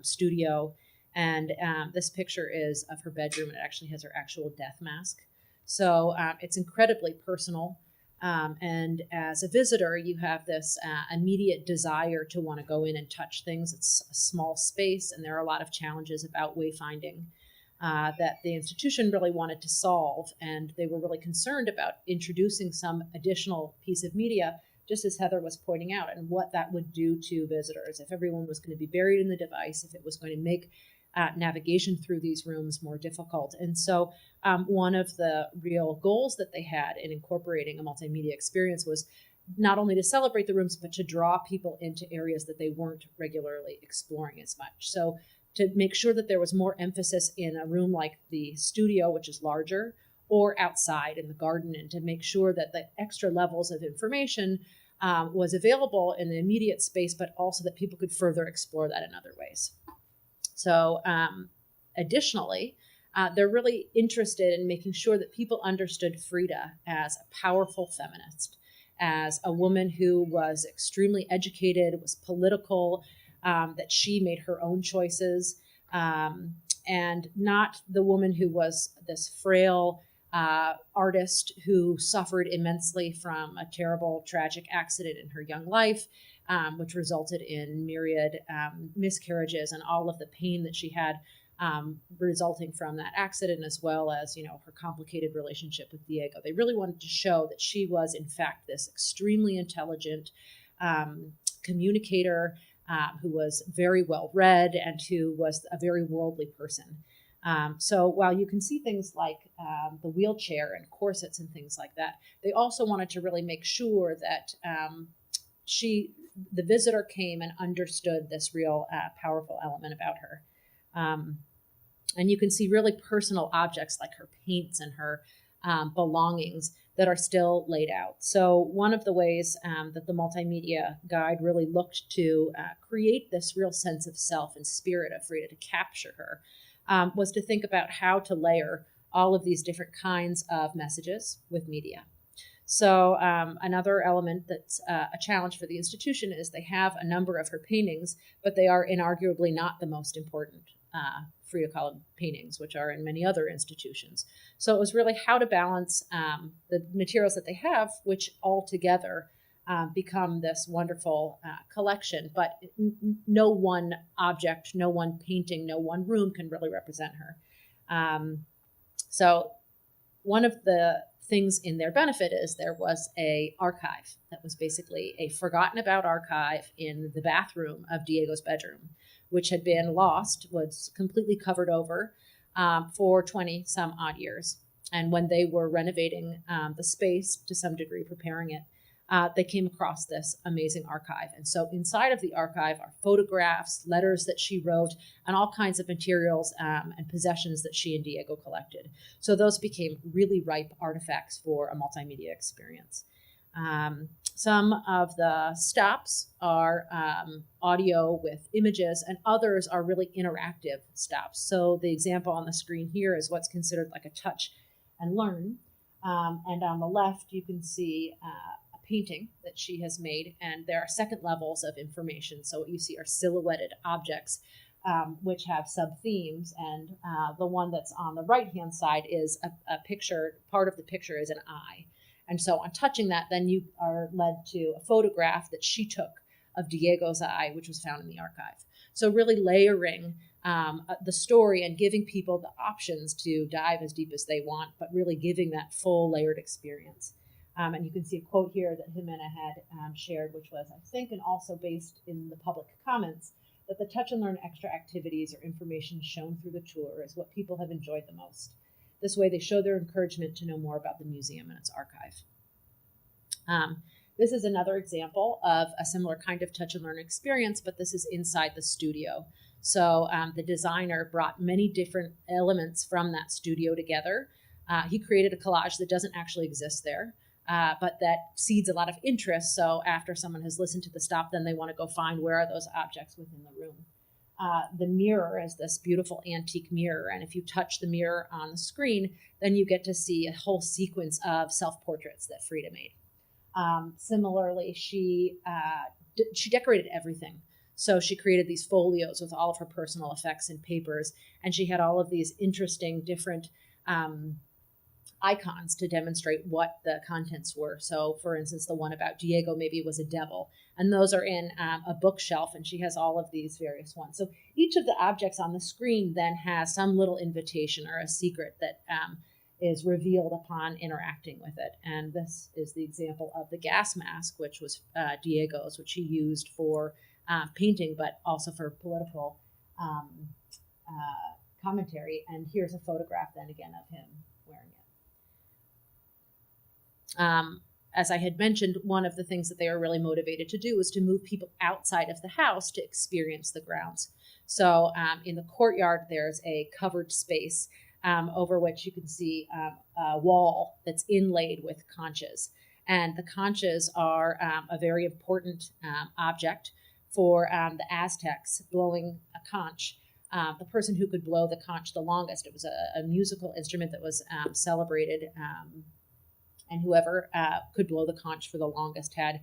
studio, and this picture is of her bedroom. It actually has her actual death mask. So it's incredibly personal. And as a visitor, you have this immediate desire to want to go in and touch things. It's a small space, and there are a lot of challenges about wayfinding that the institution really wanted to solve. And they were really concerned about introducing some additional piece of media, just as Heather was pointing out, and what that would do to visitors. If everyone was going to be buried in the device, if it was going to make navigation through these rooms more difficult. And so one of the real goals that they had in incorporating a multimedia experience was not only to celebrate the rooms, but to draw people into areas that they weren't regularly exploring as much. So to make sure that there was more emphasis in a room like the studio, which is larger, or outside in the garden, and to make sure that the extra levels of information was available in the immediate space, but also that people could further explore that in other ways. So additionally, they're really interested in making sure that people understood Frida as a powerful feminist, as a woman who was extremely educated, was political, that she made her own choices, and not the woman who was this frail artist who suffered immensely from a terrible, tragic accident in her young life, which resulted in myriad miscarriages and all of the pain that she had resulting from that accident, as well as, her complicated relationship with Diego. They really wanted to show that she was, in fact, this extremely intelligent communicator who was very well read and who was a very worldly person. So while you can see things like the wheelchair and corsets and things like that, they also wanted to really make sure that the visitor came and understood this real powerful element about her. And you can see really personal objects like her paints and her belongings that are still laid out. So one of the ways that the multimedia guide really looked to create this real sense of self and spirit of Frida, to capture her, was to think about how to layer all of these different kinds of messages with media. So another element that's a challenge for the institution is they have a number of her paintings, but they are inarguably not the most important Frida Kahlo paintings, which are in many other institutions. So it was really how to balance the materials that they have, which all together become this wonderful collection. But no one object, no one painting, no one room can really represent her. So one of the things in their benefit is there was a archive that was basically a forgotten about archive in the bathroom of Diego's bedroom, which had been lost, was completely covered over for 20 some odd years. And when they were renovating the space to some degree, preparing it, they came across this amazing archive. And so inside of the archive are photographs, letters that she wrote, and all kinds of materials and possessions that she and Diego collected. So those became really ripe artifacts for a multimedia experience. Some of the stops are audio with images, and others are really interactive stops. So the example on the screen here is what's considered like a touch and learn. And on the left, you can see a painting that she has made, and there are second levels of information. So what you see are silhouetted objects, which have sub-themes, and the one that's on the right-hand side is a picture. Part of the picture is an eye. And so on touching that, then you are led to a photograph that she took of Diego's eye, which was found in the archive. So really layering the story and giving people the options to dive as deep as they want, but really giving that full layered experience. And you can see a quote here that Ximena had shared, which was, I think, and also based in the public comments, that the touch and learn extra activities or information shown through the tour is what people have enjoyed the most. This way they show their encouragement to know more about the museum and its archive. This is another example of a similar kind of touch and learn experience, but this is inside the studio. So the designer brought many different elements from that studio together. He created a collage that doesn't actually exist there, but that seeds a lot of interest. So after someone has listened to the stop, then they want to go find where are those objects within the room. The mirror is this beautiful antique mirror, and if you touch the mirror on the screen, then you get to see a whole sequence of self-portraits that Frida made. Similarly, she decorated everything. So she created these folios with all of her personal effects and papers, and she had all of these interesting different icons to demonstrate what the contents were. So, for instance, the one about Diego maybe was a devil, and those are in a bookshelf, and she has all of these various ones. So each of the objects on the screen then has some little invitation or a secret that is revealed upon interacting with it. And this is the example of the gas mask, which was Diego's, which he used for painting, but also for political commentary. And here's a photograph then again of him wearing it. As I had mentioned, one of the things that they were really motivated to do was to move people outside of the house to experience the grounds. So in the courtyard, there's a covered space over which you can see a wall that's inlaid with conches. And the conches are a very important object for the Aztecs blowing a conch. The person who could blow the conch the longest, it was a musical instrument that was celebrated, and whoever could blow the conch for the longest had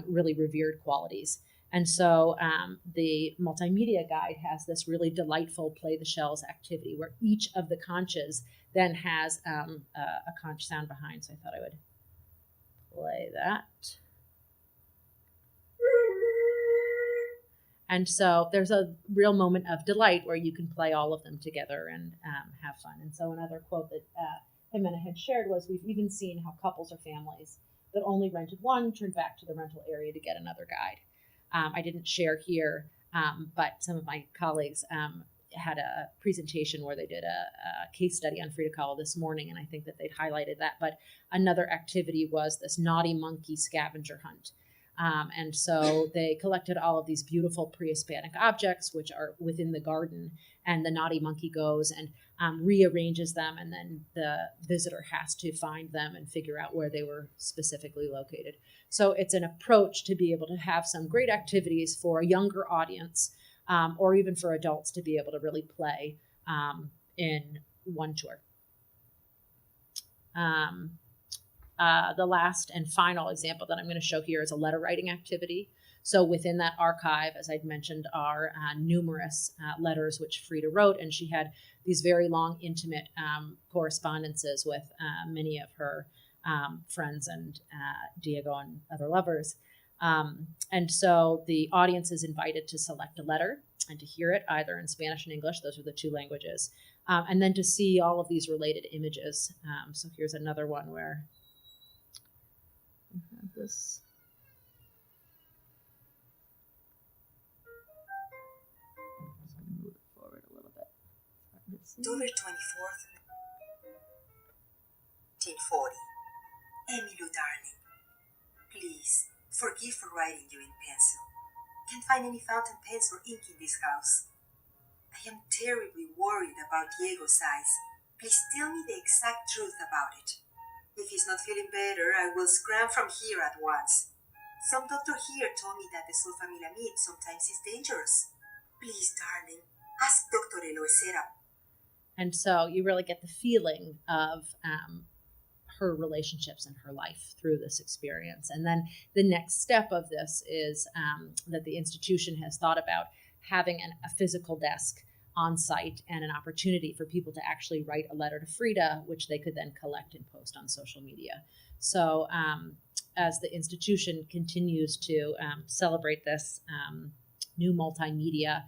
really revered qualities. And so the multimedia guide has this really delightful play the shells activity where each of the conches then has a conch sound behind. So I thought I would play that. And so there's a real moment of delight where you can play all of them together and have fun. And so another quote that Ximena had shared was, we've even seen how couples or families that only rented one turned back to the rental area to get another guide. I didn't share here, but some of my colleagues had a presentation where they did a case study on Frida Kahlo this morning, and I think that they'd highlighted that. But another activity was this naughty monkey scavenger hunt. And so they collected all of these beautiful pre-Hispanic objects, which are within the garden, and the naughty monkey goes and rearranges them, and then the visitor has to find them and figure out where they were specifically located. So it's an approach to be able to have some great activities for a younger audience, or even for adults to be able to really play in one tour. The last and final example that I'm going to show here is a letter writing activity. So within that archive, as I'd mentioned, are numerous letters which Frida wrote, and she had these very long, intimate correspondences with many of her friends and Diego and other lovers. And so the audience is invited to select a letter and to hear it either in Spanish and English, those are the two languages, and then to see all of these related images. So here's another one where I have this. Move it forward a little bit. October 24th, 1940. Emilio, darling, please forgive for writing you in pencil. Can't find any fountain pens or ink in this house. I am terribly worried about Diego's eyes. Please tell me the exact truth about it. If he's not feeling better, I will scram from here at once. Some doctor here told me that the sulfamylamide sometimes is dangerous. Please, darling, ask Dr. Eloy Serap. And so you really get the feeling of her relationships and her life through this experience. And then the next step of this is that the institution has thought about having a physical desk on site and an opportunity for people to actually write a letter to Frida, which they could then collect and post on social media. So as the institution continues to celebrate this new multimedia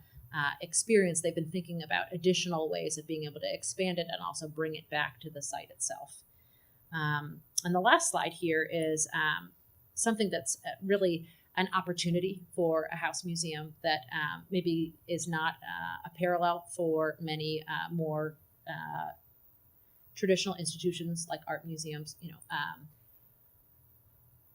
experience, they've been thinking about additional ways of being able to expand it and also bring it back to the site itself. And the last slide here is something that's really an opportunity for a house museum that maybe is not a parallel for many more traditional institutions like art museums.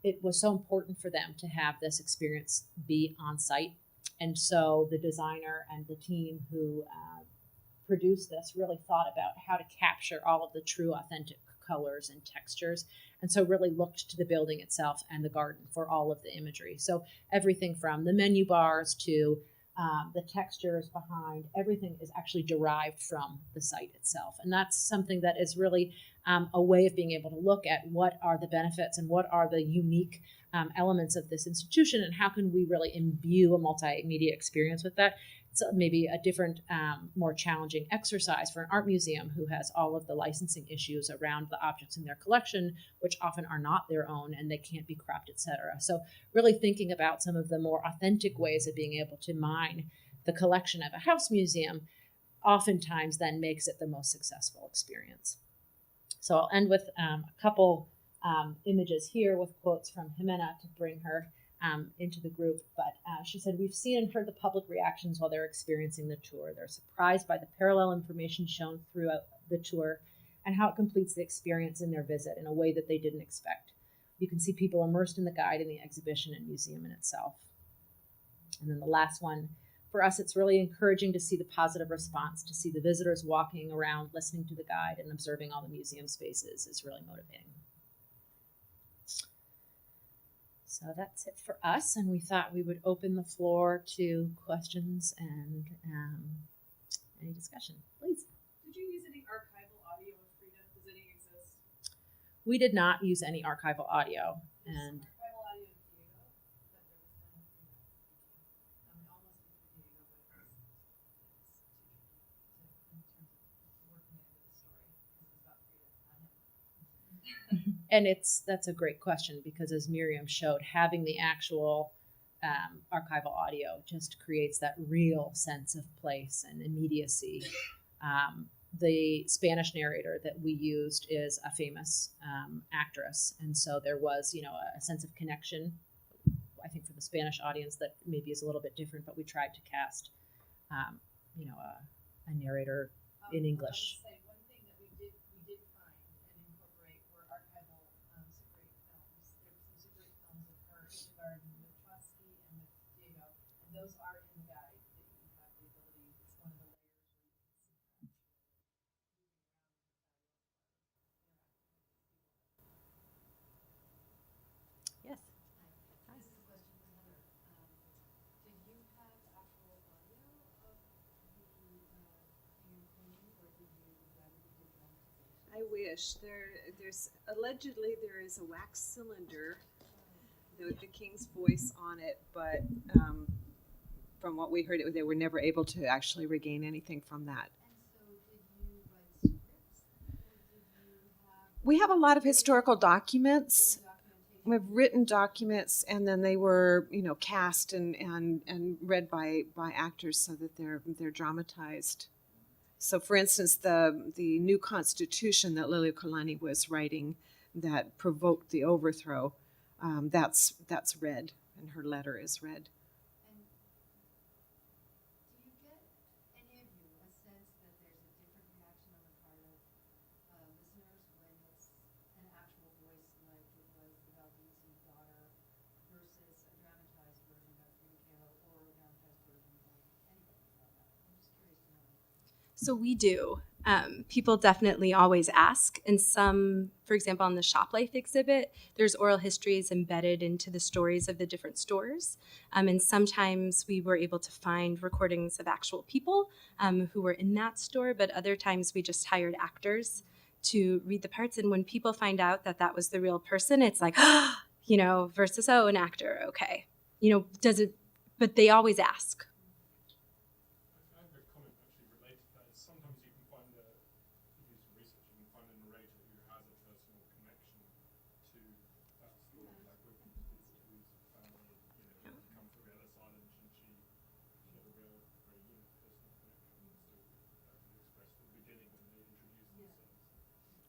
It was so important for them to have this experience be on site. And so the designer and the team who produced this really thought about how to capture all of the true, authentic colors and textures. And so really looked to the building itself and the garden for all of the imagery. So everything from the menu bars to the textures behind, everything is actually derived from the site itself. And that's something that is really a way of being able to look at what are the benefits and what are the unique elements of this institution and how can we really imbue a multimedia experience with that. It's maybe a different, more challenging exercise for an art museum who has all of the licensing issues around the objects in their collection, which often are not their own and they can't be cropped, etc. So really thinking about some of the more authentic ways of being able to mine the collection of a house museum oftentimes then makes it the most successful experience. So I'll end with a couple images here with quotes from Ximena to bring her into the group, but she said, "We've seen and heard the public reactions while they're experiencing the tour. They're surprised by the parallel information shown throughout the tour and how it completes the experience in their visit in a way that they didn't expect. You can see people immersed in the guide and the exhibition and museum in itself." And then the last one, "For us, it's really encouraging to see the positive response, to see the visitors walking around, listening to the guide and observing all the museum spaces is really motivating." So that's it for us, and we thought we would open the floor to questions and any discussion. Please. Did you use any archival audio of Frida? Does any exist? We did not use any archival audio, and Archival audio of Diego, but there was none of Frida speaking. I mean, almost with Diego, but it's too tricky in terms of working into the story because it was about Frida, not him. and that's a great question because as Miriam showed, having the actual archival audio just creates that real sense of place and immediacy. The Spanish narrator that we used is a famous actress, and so there was, a sense of connection. I think for the Spanish audience that maybe is a little bit different, but we tried to cast, a narrator in English. I would say one thing that we did find and incorporate were archival Super 8 films. There were some Super 8 films of her in the garden with Trotsky and with Diego, and those are in the guide that you have the ability. It's one of the layers where you can see her moving around Yes. This is a question for Heather. Did you have actual audio of the King and Queen, or did you rather do the dramatization? I wish. There's allegedly there is a wax cylinder with the king's voice on it, but from what we heard, they were never able to actually regain anything from that. And so did you write scripts, or did you have We have a lot of historical documents. documentation? We've written documents, and then they were, cast and read by actors so that they're dramatized. So, for instance, the new constitution that Iolani was writing that provoked the overthrow, that's read, and her letter is read. And do you get, any of you, a sense that there's a different reaction on the part of listeners when it's an actual voice like it was the Valdez's daughter versus a dramatized version by Frida Kahlo or a dramatized version by anybody like that? I'm just curious to know. So we do. People definitely always ask. And some, for example, on the Shop Life exhibit, there's oral histories embedded into the stories of the different stores. And sometimes we were able to find recordings of actual people who were in that store, but other times we just hired actors to read the parts. And when people find out that that was the real person, it's like, versus, oh, an actor, okay. Does it, but they always ask. I have a comment actually related to that. Is sometimes you can find if you do some research, you can find a narrator who has a personal connection to that story. Like with whose family, come from the other side, and she had a real, very personal connection. So that can be expressed at the beginning when they introduce themselves.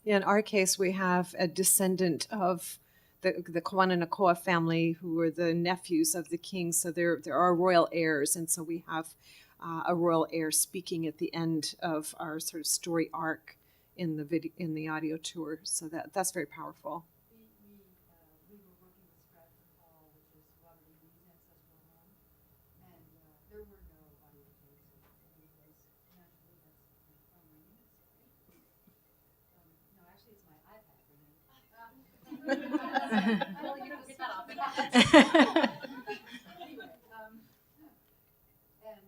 In our case, we have a descendant of the Kawananakoa family, who were the nephews of the king. So there are royal heirs, and so we have a royal heir speaking at the end of our sort of story arc in the audio tour. So that's very powerful. We were working with Stratford Hall, which is Robert E. Lee's ancestral home, and there were no audio tapes of any of those. Naturally, that's my phone ringing. Sorry. No, actually, it's my iPad ringing. Well, you don't get that often. Anyway, and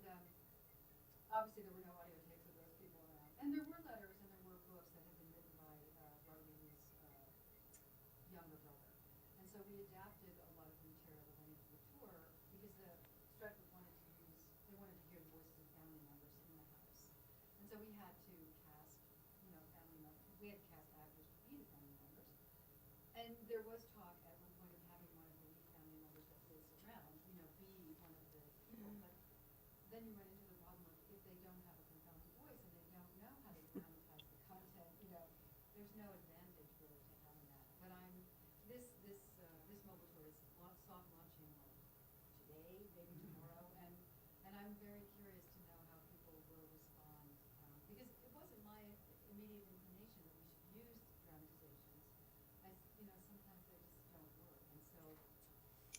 obviously there were no audio tapes of those people around, and there were letters and there were books that had been written by Robert E. Lee's younger brother, and so we adapted a lot of the material that went into the tour because the Stratford wanted to hear the voices of family members in the house, and so we had to cast, family members. We had to cast actors to be the family members, and there was talk at one point of having one of the Lee family members that lives around, be one of the people, but then you run into the problem of if they don't have a compelling voice and they don't know how to dramatize the content, there's no advantage really to having that. But this mobile tour is soft launching today, maybe tomorrow, and I'm very curious to know how people will respond, because it wasn't my immediate inclination that we should use dramatizations. Sometimes they just don't work, and so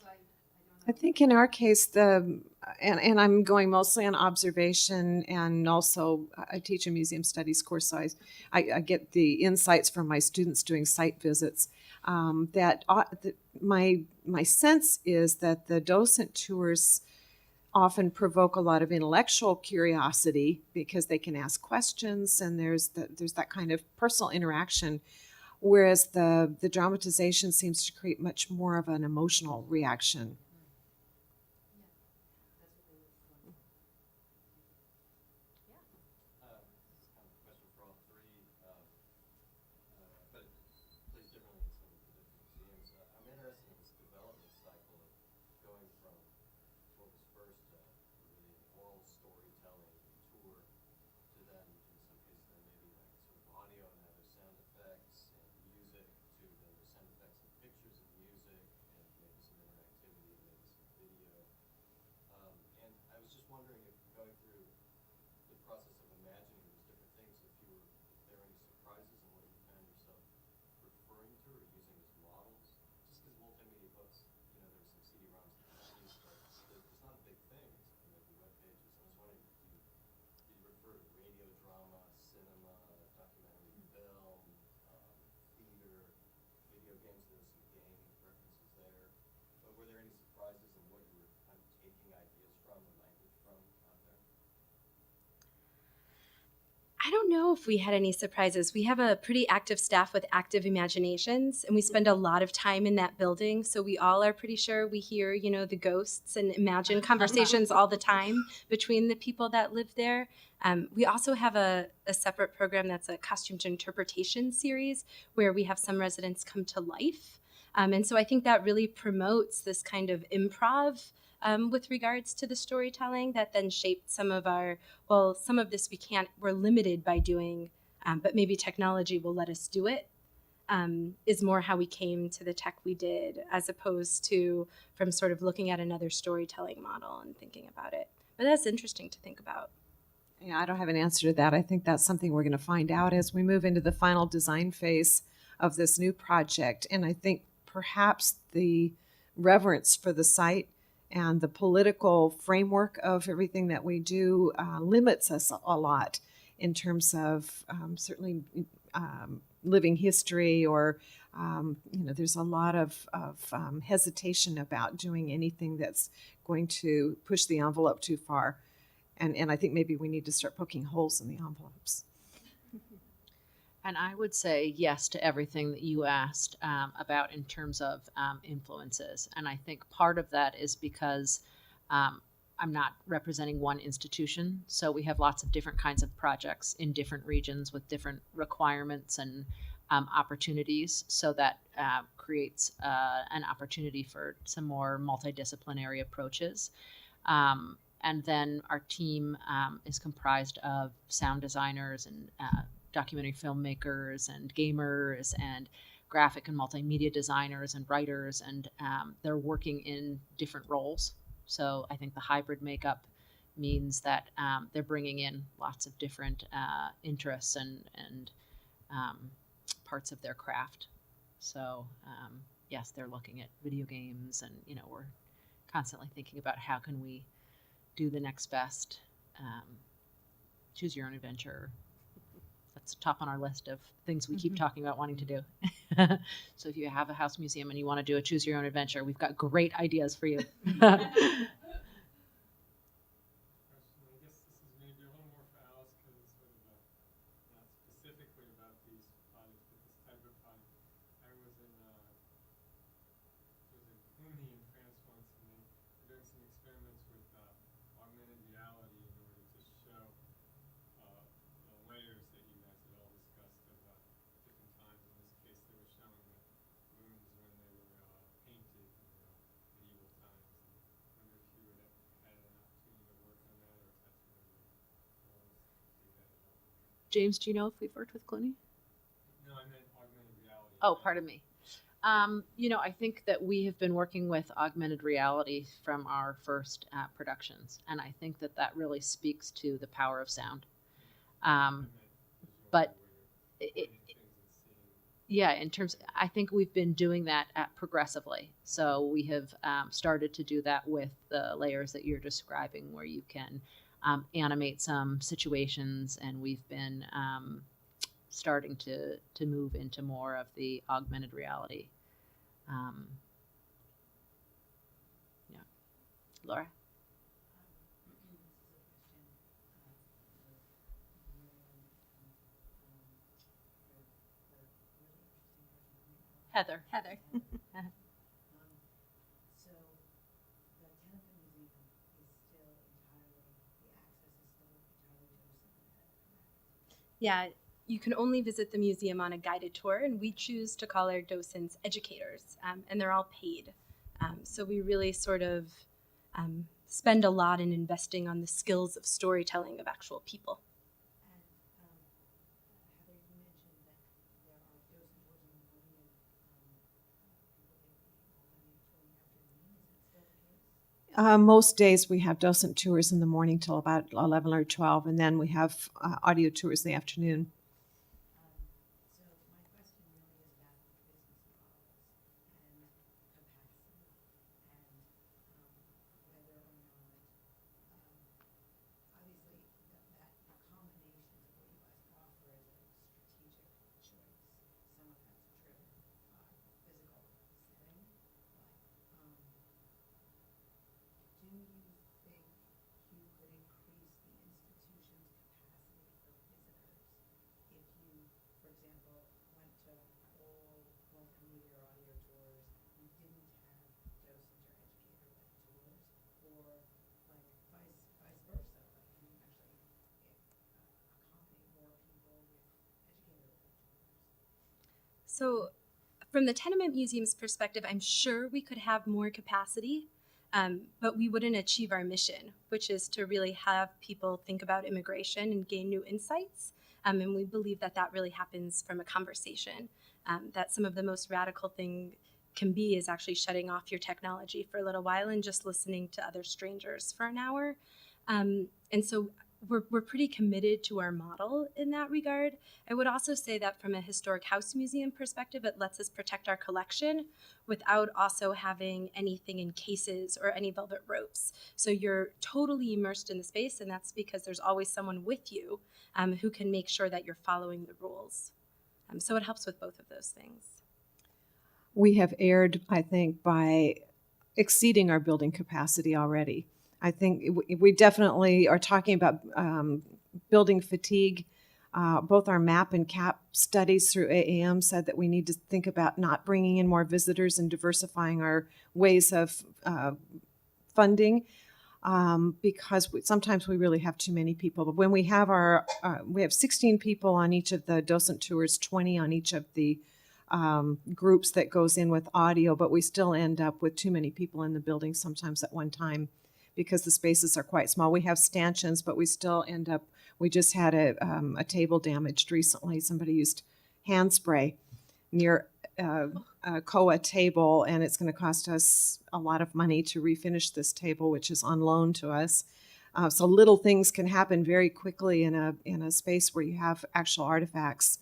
I don't know. I think in our case, and I'm going mostly on observation, and also I teach a museum studies course, so I get the insights from my students doing site visits. My sense is that the docent tours often provoke a lot of intellectual curiosity because they can ask questions, and there's that kind of personal interaction. Whereas the dramatization seems to create much more of an emotional reaction. This is kind of a question for all three, but plays differently in some of the different museums. I'm interested in this development cycle of going from what was first really an oral storytelling tour to then, in some cases, then maybe like sort of audio and now there's sound effects and music to then there's sound effects and pictures and music and maybe some interactivity and maybe some video. And I was just wondering if going through the process of imagining these different things, if there were any surprises in what you found yourself referring to or using as models. Just because multimedia books, there were some CD-ROMs in the 90s, but it's not a big thing except for maybe web pages. I was wondering, do you refer to radio drama, cinema, documentary film, theater, video games? There were some game references there. But were there any surprises in what you were kind of taking ideas from or language from out there? I don't know if we had any surprises. We have a pretty active staff with active imaginations, and we spend a lot of time in that building. So we all are pretty sure we hear, the ghosts and imagine conversations all the time between the people that live there. We also have a separate program that's a costume to interpretation series where we have some residents come to life. And so I think that really promotes this kind of improv with regards to the storytelling that then shaped some of this we're limited by doing, but maybe technology will let us do it, is more how we came to the tech we did, as opposed to from sort of looking at another storytelling model and thinking about it. But that's interesting to think about. Yeah, I don't have an answer to that. I think that's something we're going to find out as we move into the final design phase of this new project. And I think perhaps the reverence for the site and the political framework of everything that we do limits us a lot. in terms of certainly living history, or there's a lot of hesitation about doing anything that's going to push the envelope too far. And I think maybe we need to start poking holes in the envelopes. And I would say yes to everything that you asked about in terms of influences. And I think part of that is because I'm not representing one institution. So we have lots of different kinds of projects in different regions with different requirements and opportunities. So that creates an opportunity for some more multidisciplinary approaches. And then our team is comprised of sound designers and documentary filmmakers and gamers and graphic and multimedia designers and writers, and they're working in different roles. So I think the hybrid makeup means that they're bringing in lots of different interests and parts of their craft. So yes, they're looking at video games, and we're constantly thinking about how can we do the next best. Choose your own adventure. That's top on our list of things we keep talking about wanting to do. So if you have a house museum and you want to do a choose your own adventure, we've got great ideas for you. Question. I guess this is maybe a little more for Alice because it's sort of not specifically about these projects, but this type of project. I was in Cluny in France once, and they were doing some experiments with augmented reality in order to show the layers that you guys had all discussed of different times. In this case, they were showing the rooms when they were painted in medieval times. And I wonder if you would have had an opportunity to work on that, or if that's one of your roles to do that at all. James, do you know if we've worked with Clooney? No, I meant augmented reality. Oh, pardon me. I think that we have been working with augmented reality from our first productions, and I think that that really speaks to the power of sound. But in terms, I think we've been doing that progressively. So we have started to do that with the layers that you're describing, where you can animate some situations, and we've been starting to move into more of the augmented reality. Laura? Heather. So the Tenement Museum is still entirely, the access is still entirely docent. Yeah, you can only visit the museum on a guided tour, and we choose to call our docents educators, and they're all paid. So we really sort of spend a lot in investing on the skills of storytelling of actual people. And Heather, you mentioned that there are docent tours in the morning and people take the Iolani tour in the afternoon. Is that still the case? Most days we have docent tours in the morning till about 11 or 12, and then we have audio tours in the afternoon. So my question really is about business models and capacity, and whether or not, obviously, that combination of what you guys offer is a strategic choice. Some of that's driven by physical setting, but do you think you could increase the institution's capacity for visitors if you, for example, went to all multimedia or audio tours, you didn't have docent or educator-led tours, or like vice versa, like you actually accommodate more people with educator-led tours? So from the Tenement Museum's perspective, I'm sure we could have more capacity, but we wouldn't achieve our mission, which is to really have people think about immigration and gain new insights. And we believe that that really happens from a conversation, that some of the most radical thing can be is actually shutting off your technology for a little while and just listening to other strangers for an hour. And so we're pretty committed to our model in that regard. I would also say that from a historic house museum perspective, it lets us protect our collection without also having anything in cases or any velvet ropes. So you're totally immersed in the space, and that's because there's always someone with you who can make sure that you're following the rules. So it helps with both of those things. We have erred, I think, by exceeding our building capacity already. I think we definitely are talking about building fatigue. Both our MAP and CAP studies through AAM said that we need to think about not bringing in more visitors and diversifying our ways of funding, because sometimes we really have too many people. But when we have we have 16 people on each of the docent tours, 20 on each of the groups that goes in with audio, but we still end up with too many people in the building sometimes at one time because the spaces are quite small. We have stanchions, but we still end up, we just had a table damaged recently. Somebody used hand spray near a COA table, and it's going to cost us a lot of money to refinish this table, which is on loan to us. So little things can happen very quickly in a space where you have actual artifacts.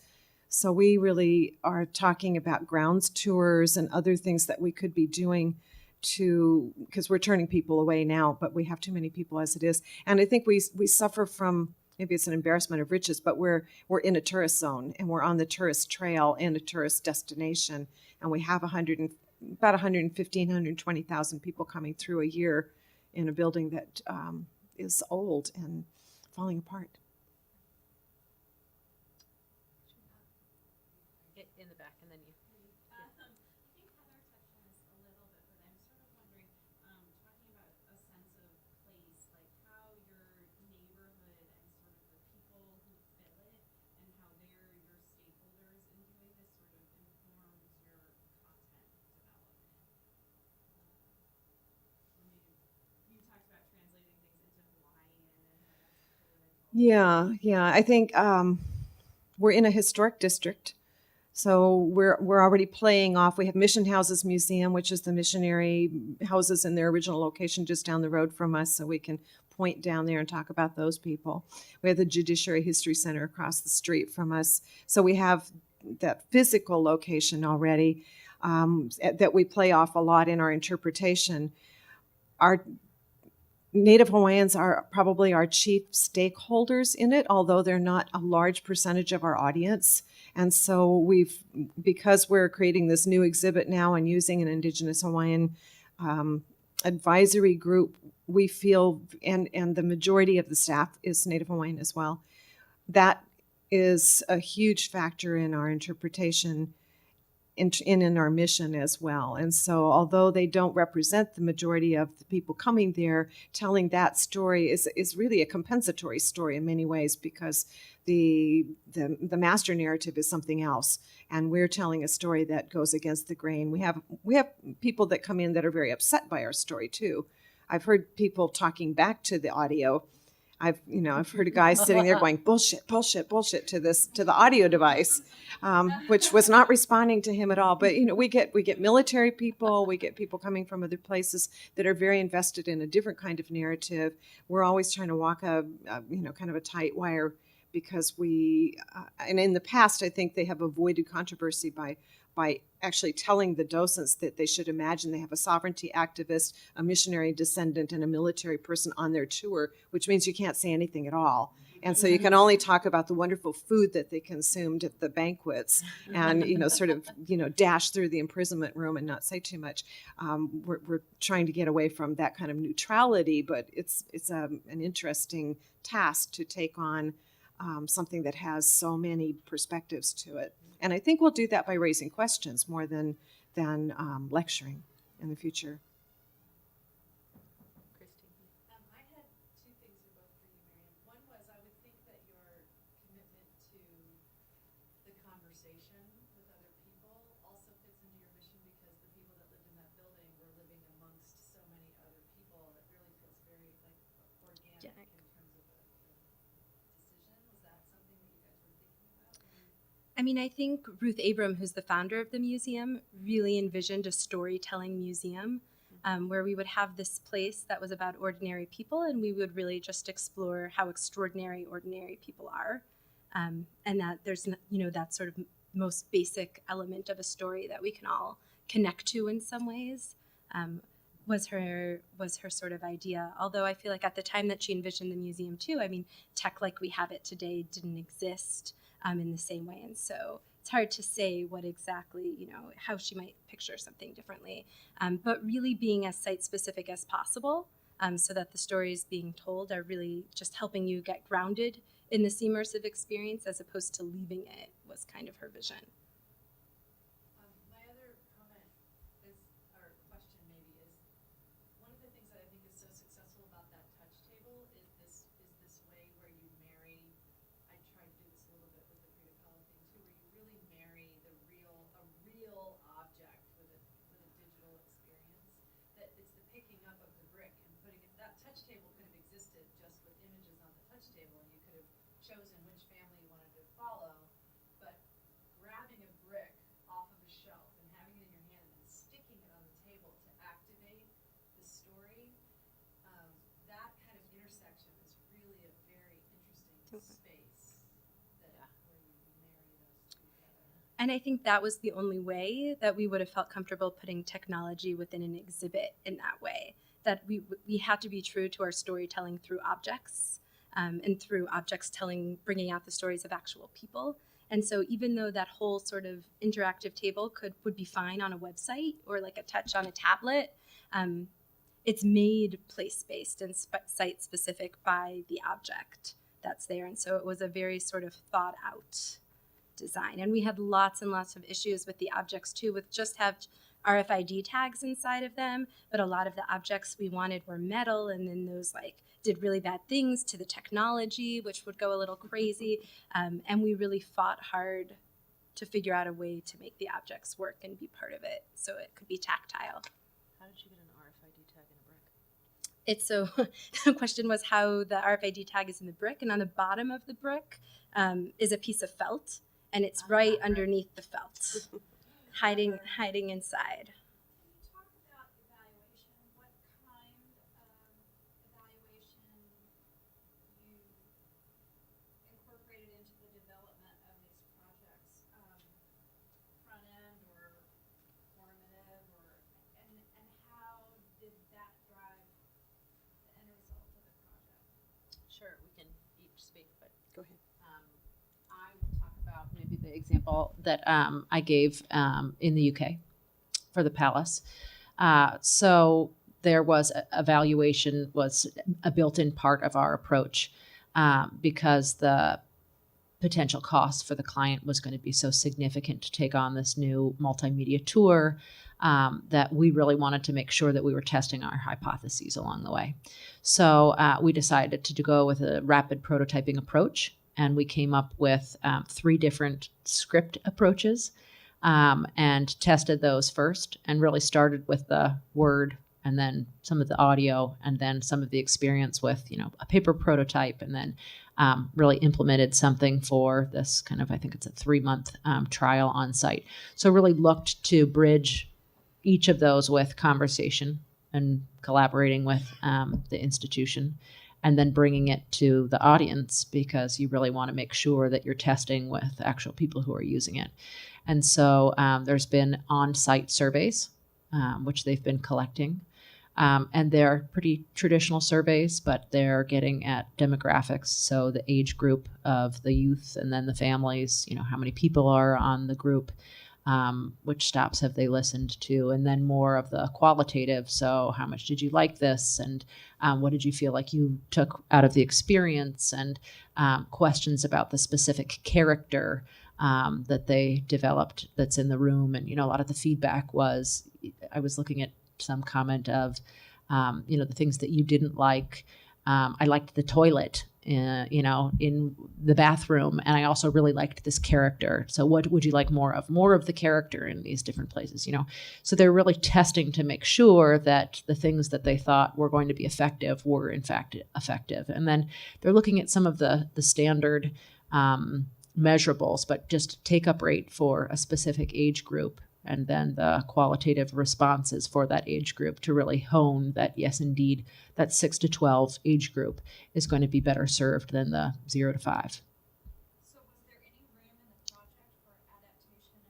So we really are talking about grounds tours and other things that we could be doing because we're turning people away now, but we have too many people as it is. And I think we suffer from, maybe it's an embarrassment of riches, but we're in a tourist zone, and we're on the tourist trail in a tourist destination, and we have about 115, 120,000 people coming through a year in a building that is old and falling apart. In the back, and then you. I think Heather touched on this a little bit, but I'm sort of wondering, talking about a sense of place, like how your neighborhood and sort of the people who fill it and how they're your stakeholders in doing this sort of informs your content development. You talked about translating things into Hawaiian and how that's really Yeah. I think we're in a historic district. So we're already playing off. We have Mission Houses Museum, which is the missionary houses in their original location just down the road from us, so we can point down there and talk about those people. We have the Judiciary History Center across the street from us. So we have that physical location already that we play off a lot in our interpretation. Our Native Hawaiians are probably our chief stakeholders in it, although they're not a large percentage of our audience. And so because we're creating this new exhibit now and using an Indigenous Hawaiian advisory group, we feel, and the majority of the staff is Native Hawaiian as well, that is a huge factor in our interpretation in our mission as well. And so although they don't represent the majority of the people coming there, telling that story is really a compensatory story in many ways, because the master narrative is something else, and we're telling a story that goes against the grain. We have people that come in that are very upset by our story too. I've heard people talking back to the audio. I've heard a guy sitting there going bullshit to the audio device, which was not responding to him at all. But we get military people, we get people coming from other places that are very invested in a different kind of narrative. We're always trying to walk kind of a tight wire, because and in the past I think they have avoided controversy by actually telling the docents that they should imagine they have a sovereignty activist, a missionary descendant, and a military person on their tour, which means you can't say anything at all. And so you can only talk about the wonderful food that they consumed at the banquets and, dash through the imprisonment room and not say too much. We're trying to get away from that kind of neutrality, but it's an interesting task to take on something that has so many perspectives to it. And I think we'll do that by raising questions more than lecturing in the future. I had two things for both for you, Miriam. One was, I would think that your commitment to the conversation with other people also fits into your mission, because the people that lived in that building were living amongst so many other people. It really feels very organic in terms of the decision. Was that something that you guys were thinking about? I think Ruth Abram, who's the founder of the museum, really envisioned a storytelling museum where we would have this place that was about ordinary people, and we would really just explore how extraordinary ordinary people are, and that there's that sort of most basic element of a story that we can all connect to in some ways. Was her sort of idea. Although I feel like at the time that she envisioned the museum too, I mean, tech like we have it today didn't exist in the same way, and so it's hard to say what exactly, how she might picture something differently, but really being as site specific as possible, so that the stories being told are really just helping you get grounded in this immersive experience as opposed to leaving it was kind of her vision. My other comment is, or question maybe, is one of the things that I think is so successful about that touch table is this way where you marry. I try to do this a little bit with the Frida Kahlo thing too, where you really marry a real object with a digital experience. That it's the picking up of the brick and putting it. That touch table could have existed just with images on the touch table, and you could have chosen which family you wanted to follow, but grabbing a brick off of a shelf and having it in your hand and sticking it on the table to activate the story, that kind of intersection is really a very interesting space where you marry those two together. And I think that was the only way that we would have felt comfortable putting technology within an exhibit in that way, that we had to be true to our storytelling through objects, and through objects bringing out the stories of actual people. And so even though that whole sort of interactive table would be fine on a website or like a touch on a tablet, it's made place-based and site-specific by the object that's there. And so it was a very sort of thought-out design. And we had lots and lots of issues with the objects too, with just have RFID tags inside of them, but a lot of the objects we wanted were metal, and then those did really bad things to the technology, which would go a little crazy. And we really fought hard to figure out a way to make the objects work and be part of it so it could be tactile. How did you get an RFID tag in a brick? It's so the question was how the RFID tag is in the brick, and on the bottom of the brick is a piece of felt, and it's right underneath the felt, hiding inside. Can you talk about evaluation? What kind of evaluation you incorporated into the development of these projects, front end or formative, and how did that drive the end result of the project? Sure, we can each speak, but Go ahead. I will talk about maybe the example that I gave in the UK for the Palace. So there was evaluation was a built-in part of our approach because the potential cost for the client was going to be so significant to take on this new multimedia tour that we really wanted to make sure that we were testing our hypotheses along the way. So we decided to go with a rapid prototyping approach, and we came up with 3 different script approaches and tested those first, and really started with the word and then some of the audio and then some of the experience with, a paper prototype, and then really implemented something for this kind of, I think it's a 3-month trial on site. So really looked to bridge each of those with conversation and collaborating with the institution, and then bringing it to the audience, because you really want to make sure that you're testing with actual people who are using it. And so there's been on-site surveys, which they've been collecting. And they're pretty traditional surveys, but they're getting at demographics. So the age group of the youth, and then the families, how many people are on the group, which stops have they listened to, and then more of the qualitative. So how much did you like this? And what did you feel like you took out of the experience? And questions about the specific character that they developed that's in the room. And, a lot of the feedback was, I was looking at some comment of, the things that you didn't like. I liked the toilet, in the bathroom, and I also really liked this character. So what would you like more of? More of the character in these different places, So they're really testing to make sure that the things that they thought were going to be effective were in fact effective. And then they're looking at some of the standard measurables, but just take-up rate for a specific age group and then the qualitative responses for that age group to really hone that, yes, indeed, that 6 to 12 age group is going to be better served than the 0 to 5. So was there any room in the project for adaptation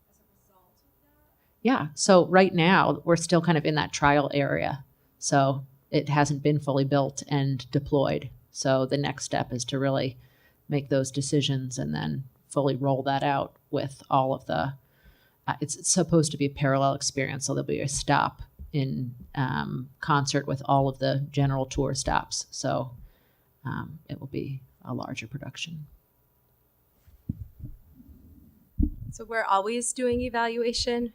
as a result of that? Yeah, so right now we're still kind of in that trial area. So it hasn't been fully built and deployed. So the next step is to really make those decisions and then fully roll that out with all of the, it's supposed to be a parallel experience. So there'll be a stop in concert with all of the general tour stops. So it will be a larger production. So we're always doing evaluation.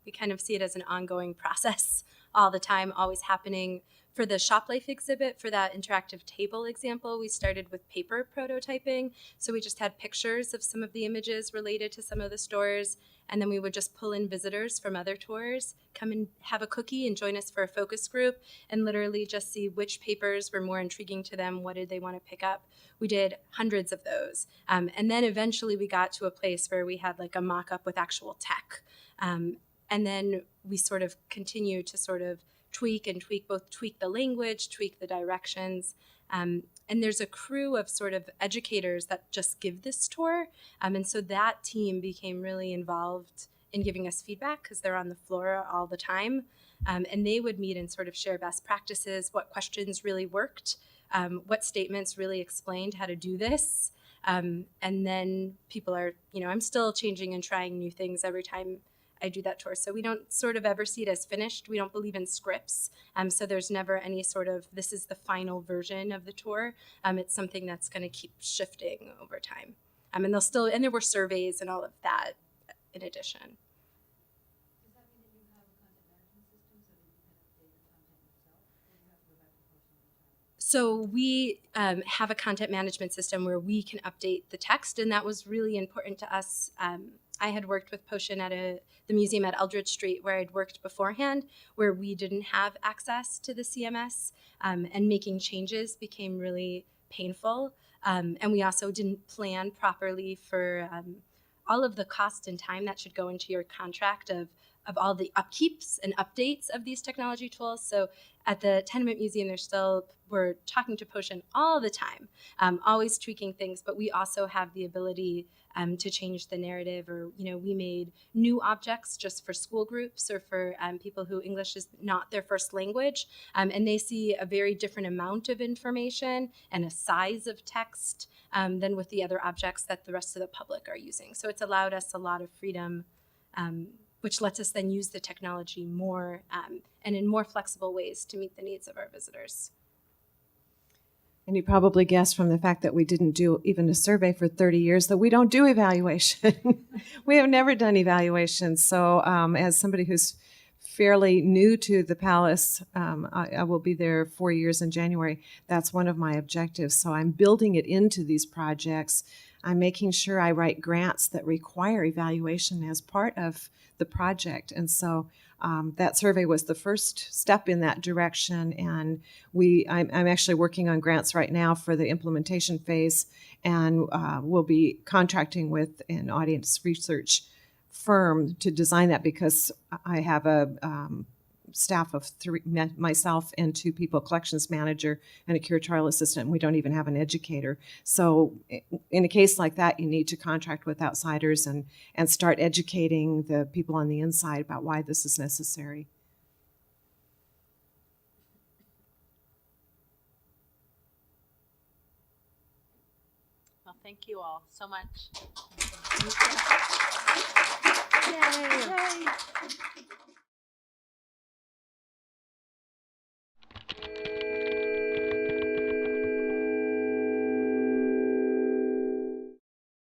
We kind of see it as an ongoing process all the time, always happening. For the Shop Life exhibit, for that interactive table example, we started with paper prototyping. So we just had pictures of some of the images related to some of the stores, and then we would just pull in visitors from other tours, come and have a cookie and join us for a focus group, and literally just see which papers were more intriguing to them, what did they want to pick up. We did hundreds of those. And then eventually we got to a place where we had like a mock-up with actual tech. And then we sort of continued to sort of tweak the language, tweak the directions. And there's a crew of sort of educators that just give this tour. And so that team became really involved in giving us feedback because they're on the floor all the time. And they would meet and sort of share best practices, what questions really worked, what statements really explained how to do this. And then people are, I'm still changing and trying new things every time I do that tour. So we don't sort of ever see it as finished. We don't believe in scripts. So there's never any sort of, this is the final version of the tour. It's something that's going to keep shifting over time. And there were surveys and all of that in addition. Does that mean that you have a content management system so that you can update the content yourself, or you have to go back to posting each time? So we have a content management system where we can update the text, and that was really important to us. I had worked with Potion at the museum at Eldridge Street where I'd worked beforehand, where we didn't have access to the CMS, and making changes became really painful. And we also didn't plan properly for all of the cost and time that should go into your contract of all the upkeeps and updates of these technology tools. So at the Tenement Museum, we're talking to Potion all the time, always tweaking things, but we also have the ability to change the narrative, or, we made new objects just for school groups or for people who English is not their first language, and they see a very different amount of information and a size of text than with the other objects that the rest of the public are using. So it's allowed us a lot of freedom, which lets us then use the technology more and in more flexible ways to meet the needs of our visitors. And you probably guessed from the fact that we didn't do even a survey for 30 years that we don't do evaluation. We have never done evaluation. So as somebody who's fairly new to the Palace, I will be there 4 years in January. That's one of my objectives. So I'm building it into these projects. I'm making sure I write grants that require evaluation as part of the project. And so that survey was the first step in that direction. And I'm actually working on grants right now for the implementation phase, and we'll be contracting with an audience research firm to design that, because I have a staff of 3, myself and 2 people, collections manager and a curatorial assistant, and we don't even have an educator. So in a case like that, you need to contract with outsiders and start educating the people on the inside about why this is necessary. Well, thank you all so much. Yay. Yay.